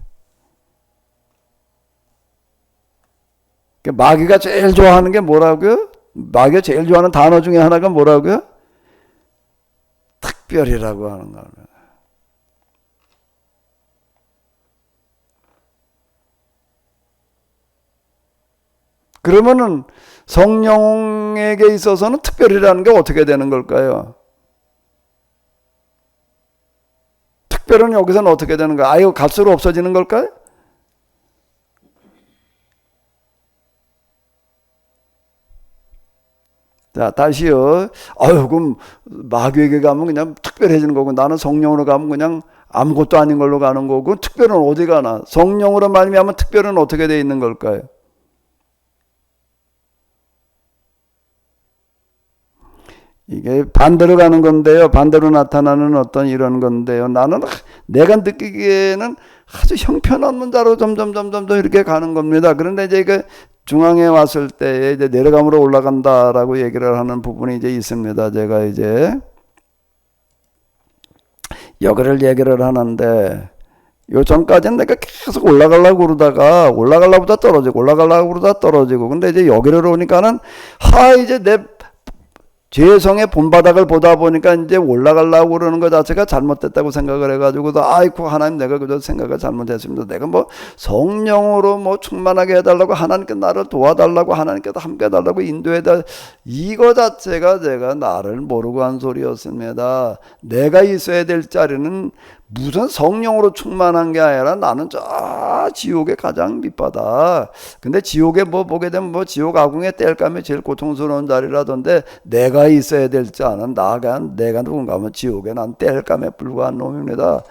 마귀가 제일 좋아하는 게 뭐라고요? 마귀가 제일 좋아하는 단어 중에 하나가 뭐라고요? 특별이라고 하는 겁니다. 그러면은 성령에게 있어서는 특별이라는 게 어떻게 되는 걸까요? 특별은 여기서는 어떻게 되는 거야? 아유, 갈수록 없어지는 걸까요? 자, 다시요. 그럼 마귀에게 가면 그냥 특별해지는 거고, 나는 성령으로 가면 그냥 아무것도 아닌 걸로 가는 거고, 특별은 어디 가나? 성령으로 말미암아 특별은 어떻게 돼 있는 걸까요? 이게 반대로 가는 건데요. 반대로 나타나는 어떤 이런 건데요. 나는 내가 느끼기에는 아주 형편없는 자로 점점 더 이렇게 가는 겁니다. 그런데 이제 중앙에 왔을 때 이제 내려감으로 올라간다라고 얘기를 하는 부분이 이제 있습니다. 제가 이제 여기를 얘기를 하는데 요 전까지는 내가 계속 올라가려고 그러다가 올라가려고 그러다 떨어지고 근데 이제 여기를 오니까는 이제 내 죄성의 본바닥을 보다 보니까 이제 올라가려고 그러는 것 자체가 잘못됐다고 생각을 해가지고 아이고 하나님 내가 그저 생각을 잘못했습니다. 내가 뭐 성령으로 뭐 충만하게 해달라고 하나님께 나를 도와달라고 하나님께서 함께 해달라고 인도해달 이거 자체가 제가 나를 모르고 한 소리였습니다. 내가 있어야 될 자리는 무슨 성령으로 충만한 게 아니라 나는 저 지옥의 가장 밑바닥. 근데 지옥에 뭐 보게 되면 뭐 지옥 아궁의 땔감이 제일 고통스러운 자리라던데 내가 있어야 될 자는 내가 누군가 하면 지옥에 난 땔감에 불과한 놈입니다.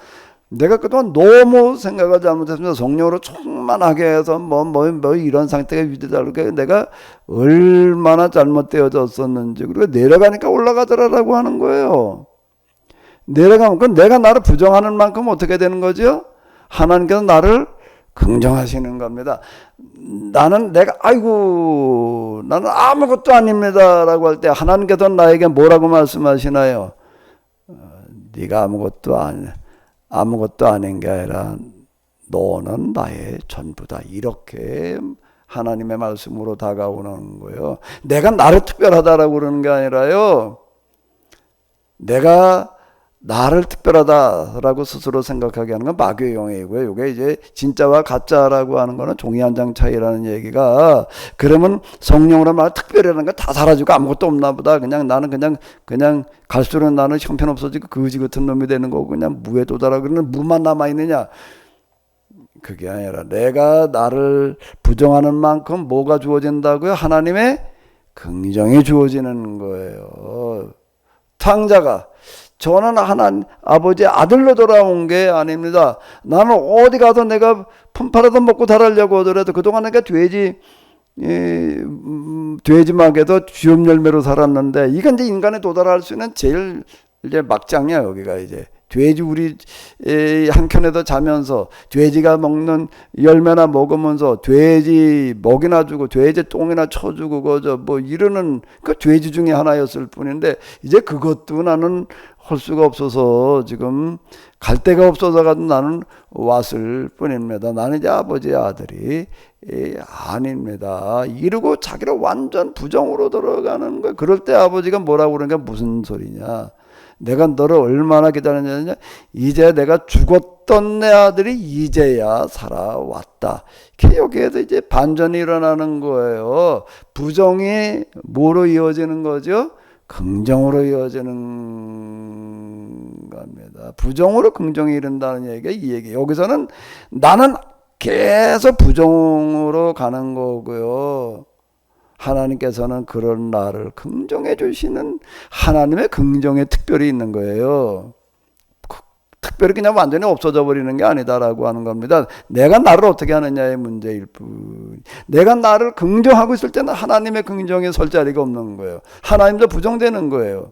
내가 그동안 너무 생각을 잘못했습니다. 성령으로 충만하게 해서 뭐 이런 상태가 유지되다고 내가 얼마나 잘못되어졌었는지 그리고 내려가니까 올라가더라라고 하는 거예요. 내려가면 그건 내가 나를 부정하는 만큼 어떻게 되는 거죠? 하나님께서 나를 긍정하시는 겁니다. 나는 나는 아무것도 아닙니다라고 할 때 하나님께서 나에게 뭐라고 말씀하시나요? 네가 아무것도 아닌 게 아니라 너는 나의 전부다. 이렇게 하나님의 말씀으로 다가오는 거예요. 내가 나를 특별하다라고 그러는 게 아니라요. 내가 나를 특별하다라고 스스로 생각하게 하는 건 마귀의 영역이고요. 이게 이제 진짜와 가짜라고 하는 거는 종이 한 장 차이라는 얘기가 그러면 성령으로 말 특별이라는 거 다 사라지고 아무것도 없나 보다. 나는 그냥 갈수록 나는 형편없어지고 거지 같은 놈이 되는 거고 그냥 무에 도달하고 그러는 무만 남아있느냐. 그게 아니라 내가 나를 부정하는 만큼 뭐가 주어진다고요? 하나님의 긍정이 주어지는 거예요. 탕자가 저는 하나님 아버지의 아들로 돌아온 게 아닙니다. 나는 어디 가서 내가 품팔아서 먹고 살으려고 하더라도 그동안 내가 돼지막에도 쥐염 열매로 살았는데 이건 이제 인간에 도달할 수 있는 제일 이제 막장이야. 여기가 이제 돼지 우리 한켠에서 자면서 돼지가 먹는 열매나 먹으면서 돼지 먹이나 주고 돼지 똥이나 쳐주고 그저 뭐 이러는 그 돼지 중에 하나였을 뿐인데 이제 그것도 나는 할 수가 없어서 지금 갈 데가 없어서 나는 왔을 뿐입니다. 나는 이제 아버지의 아들이 아닙니다. 이러고 자기를 완전 부정으로 들어가는 거예요. 그럴 때 아버지가 뭐라고 그러니까 무슨 소리냐. 내가 너를 얼마나 기다렸냐. 이제 내가 죽었던 내 아들이 이제야 살아왔다. 여기에서 이제 반전이 일어나는 거예요. 부정이 뭐로 이어지는 거죠? 긍정으로 이어지는 겁니다. 부정으로 긍정이 이른다는 얘기가 이 얘기. 여기서는 나는 계속 부정으로 가는 거고요. 하나님께서는 그런 나를 긍정해 주시는 하나님의 긍정에 특별히 있는 거예요. 특별히 그냥 완전히 없어져 버리는 게 아니다라고 하는 겁니다. 내가 나를 어떻게 하느냐의 문제일 뿐. 내가 나를 긍정하고 있을 때는 하나님의 긍정에 설 자리가 없는 거예요. 하나님도 부정되는 거예요.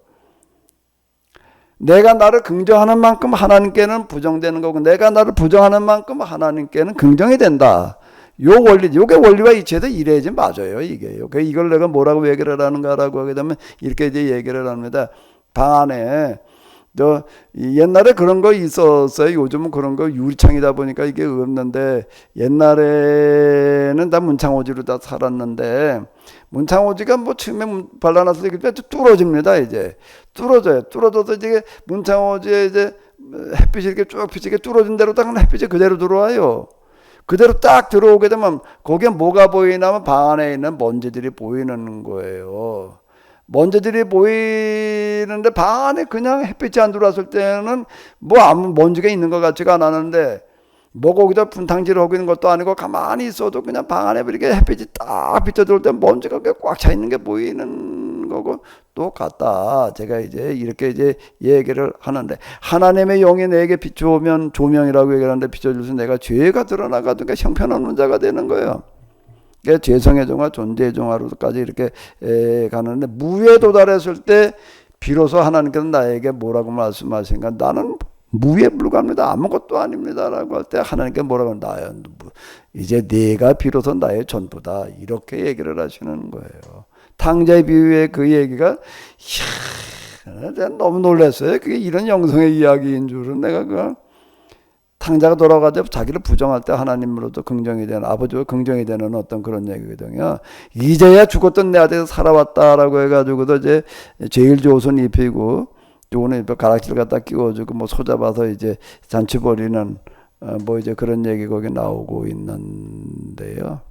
내가 나를 긍정하는 만큼 하나님께는 부정되는 거고 내가 나를 부정하는 만큼 하나님께는 긍정이 된다. 요게 원리와 이치에도 이래야지 맞아요, 이게요. 이걸 내가 뭐라고 얘기를 하는가라고 하게 되면 이렇게 이제 얘기를 합니다. 방 안에 옛날에 그런 거 있었어요. 요즘은 그런 거 유리창이다 보니까 이게 없는데 옛날에는 다 문창호지로 다 살았는데 문창호지가 뭐 처음에 발라놨을 때 뚫어집니다. 이제 뚫어져서 이제 문창호지에 이제 햇빛이 이렇게 쭉 비치게 뚫어진 대로 딱 햇빛이 그대로 들어와요. 그대로 딱 들어오게 되면 거기에 뭐가 보이냐면 방 안에 있는 먼지들이 보이는 거예요. 먼지들이 보이는데 방 안에 그냥 햇빛이 안 들어왔을 때는 뭐 아무 먼지가 있는 것 같지가 않았는데 뭐 거기다 분탕질을 하고 있는 것도 아니고 가만히 있어도 그냥 방 안에 이렇게 햇빛이 딱 비쳐 들어올 때 먼지가 꽉 차 있는 게 보이는 거고 똑같다. 제가 이제 이렇게 이제 얘기를 하는데 하나님의 영이 내게 비추오면 조명이라고 얘기하는데 비춰줘서 내가 죄가 드러나가든가 형편없는 자가 되는 거예요. 죄성의 종화, 존재의 종화로까지 이렇게 가는데 무에 도달했을 때 비로소 하나님께서 나에게 뭐라고 말씀하신가? 나는 무에 불과합니다. 아무것도 아닙니다라고 할 때 하나님께 뭐라고 나야 이제 네가 비로소 나의 전부다 이렇게 얘기를 하시는 거예요. 탕자의 비유의 그 얘기가 내가 너무 놀랐어요. 그게 이런 영성의 이야기인 줄은 내가 그 탕자가 돌아가서 자기를 부정할 때 하나님으로도 긍정이 되는 아버지와 긍정이 되는 어떤 그런 얘기거든요. 이제야 죽었던 내 아들이 살아왔다라고 해가지고도 이제 제일 좋은 옷은 입히고 오늘 가락지를 갖다 끼워주고 뭐 소잡아서 이제 잔치 벌이는 뭐 이제 그런 얘기 거기 나오고 있는데요.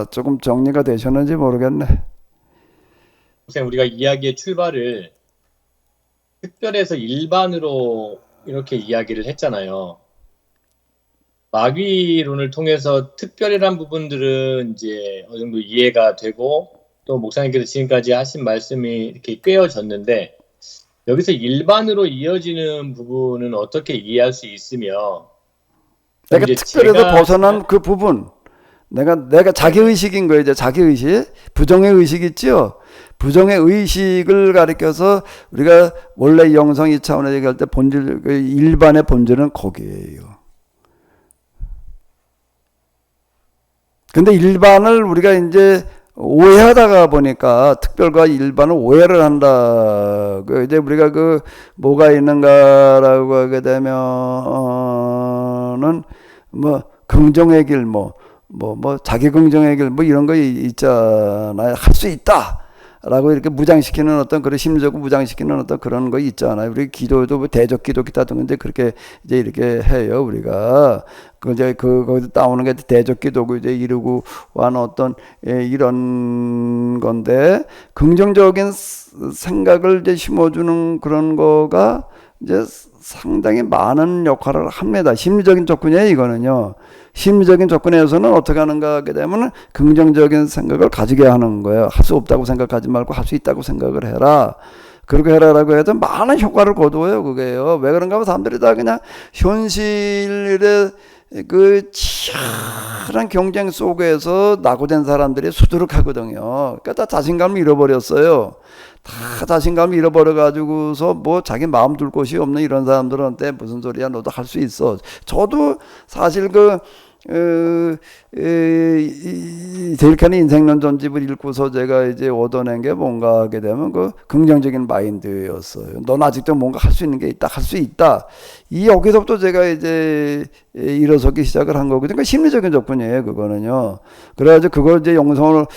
조금 정리가 되셨는지 모르겠네. 선생님, 우리가 이야기의 출발을 특별해서 일반으로 이렇게 이야기를 했잖아요. 마귀론을 통해서 특별이란 부분들은 이제 어느 정도 이해가 되고 또 목사님께서 지금까지 하신 말씀이 이렇게 꿰어졌는데 여기서 일반으로 이어지는 부분은 어떻게 이해할 수 있으며 내가 이제 특별해서 벗어난 그 부분 내가 자기의식인 거예요. 이제 자기의식 부정의 의식 있죠. 부정의 의식을 가리켜서 우리가 원래 영성 2차원에 얘기할 때 본질 그 일반의 본질은 거기에요. 근데 일반을 우리가 이제 오해하다가 보니까 특별과 일반을 오해를 한다. 그 이제 우리가 그 뭐가 있는가라고 하게 되면은 뭐 긍정의 길 자기 긍정의 길 이런 거 있잖아요. 할 수 있다. 라고 이렇게 무장시키는 어떤 그런 심리적으로 무장시키는 어떤 그런 거 있잖아요. 우리 기도도 뭐 대적 기도 기타든지 그렇게 이제 이렇게 해요. 우리가 그 이제 거기서 따오는 게 대적 기도고 이제 이루고 하는 어떤 이런 건데 긍정적인 생각을 이제 심어주는 그런 거가 이제 상당히 많은 역할을 합니다. 심리적인 조건이에요, 이거는요. 심리적인 조건에서는 어떻게 하는가 하게 되면 긍정적인 생각을 가지게 하는 거예요. 할 수 없다고 생각하지 말고 할 수 있다고 생각을 해라. 그렇게 해라라고 해도 많은 효과를 거두어요, 그게요. 왜 그런가 하면 사람들이 다 그냥 현실의 그 치열한 경쟁 속에서 낙오된 사람들이 수두룩하거든요. 그러니까 다 자신감을 잃어버렸어요. 다 자신감을 잃어버려가지고서 뭐 자기 마음 둘 곳이 없는 이런 사람들한테 무슨 소리야, 너도 할 수 있어. 저도 사실 데일칸의 인생론 전집을 읽고서 제가 이제 얻어낸 게 뭔가 하게 되면 그 긍정적인 마인드였어요. 넌 아직도 뭔가 할 수 있는 게 있다, 할 수 있다. 여기서부터 제가 이제 일어서기 시작을 한 거거든요. 그러니까 심리적인 조건이에요, 그거는요. 그래가지고 그걸 이제 영성으로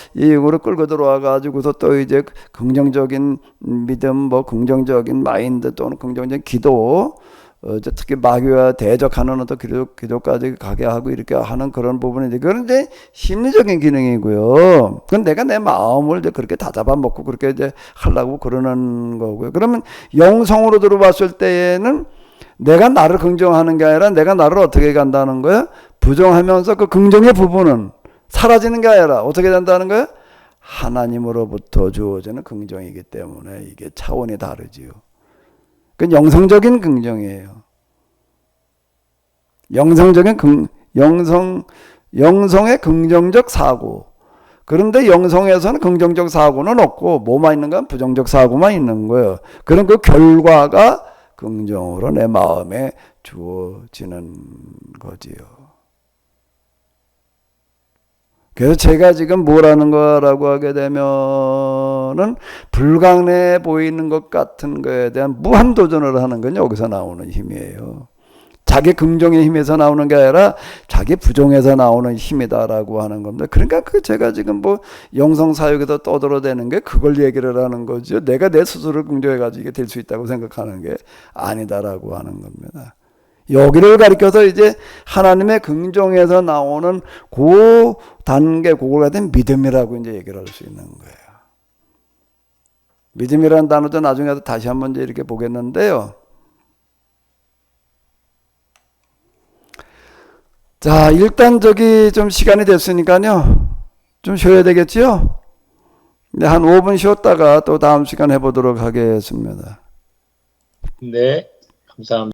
끌고 들어와가지고서 또 이제 긍정적인 믿음, 긍정적인 마인드 또는 긍정적인 기도, 특히 마귀와 대적하는 어떤 기도까지 가게 하고 이렇게 하는 그런 부분인데, 그런데 심리적인 기능이고요. 그건 내가 내 마음을 이제 그렇게 다잡아 먹고 그렇게 이제 하려고 그러는 거고요. 그러면 영성으로 들어봤을 때에는 내가 나를 긍정하는 게 아니라 내가 나를 어떻게 간다는 거야? 부정하면서 그 긍정의 부분은 사라지는 게 아니라 어떻게 된다는 거야? 하나님으로부터 주어지는 긍정이기 때문에 이게 차원이 다르지요. 그건 영성적인 긍정이에요. 영성의 긍정적 사고. 그런데 영성에서는 긍정적 사고는 없고 뭐만 있는가? 부정적 사고만 있는 거예요. 그런 그 결과가 긍정으로 내 마음에 주어지는 거지요. 그래서 제가 지금 뭐라는 거라고 하게 되면은 불가능해 보이는 것 같은 거에 대한 무한 도전을 하는 건 여기서 나오는 힘이에요. 자기 긍정의 힘에서 나오는 게 아니라 자기 부정에서 나오는 힘이다라고 하는 겁니다. 그러니까 제가 지금 영성 사역에서 떠들어대는 게 그걸 얘기를 하는 거죠. 내가 내 스스로를 긍정해가지고 이게 될 수 있다고 생각하는 게 아니다라고 하는 겁니다. 여기를 가리켜서 이제 하나님의 긍정에서 나오는 그 단계, 그걸 가진 믿음이라고 이제 얘기를 할 수 있는 거예요. 믿음이라는 단어도 나중에 다시 한번 이제 이렇게 보겠는데요. 자, 일단 좀 시간이 됐으니까요. 좀 쉬어야 되겠지요? 한 5분 쉬었다가 또 다음 시간 해보도록 하겠습니다. 네, 감사합니다.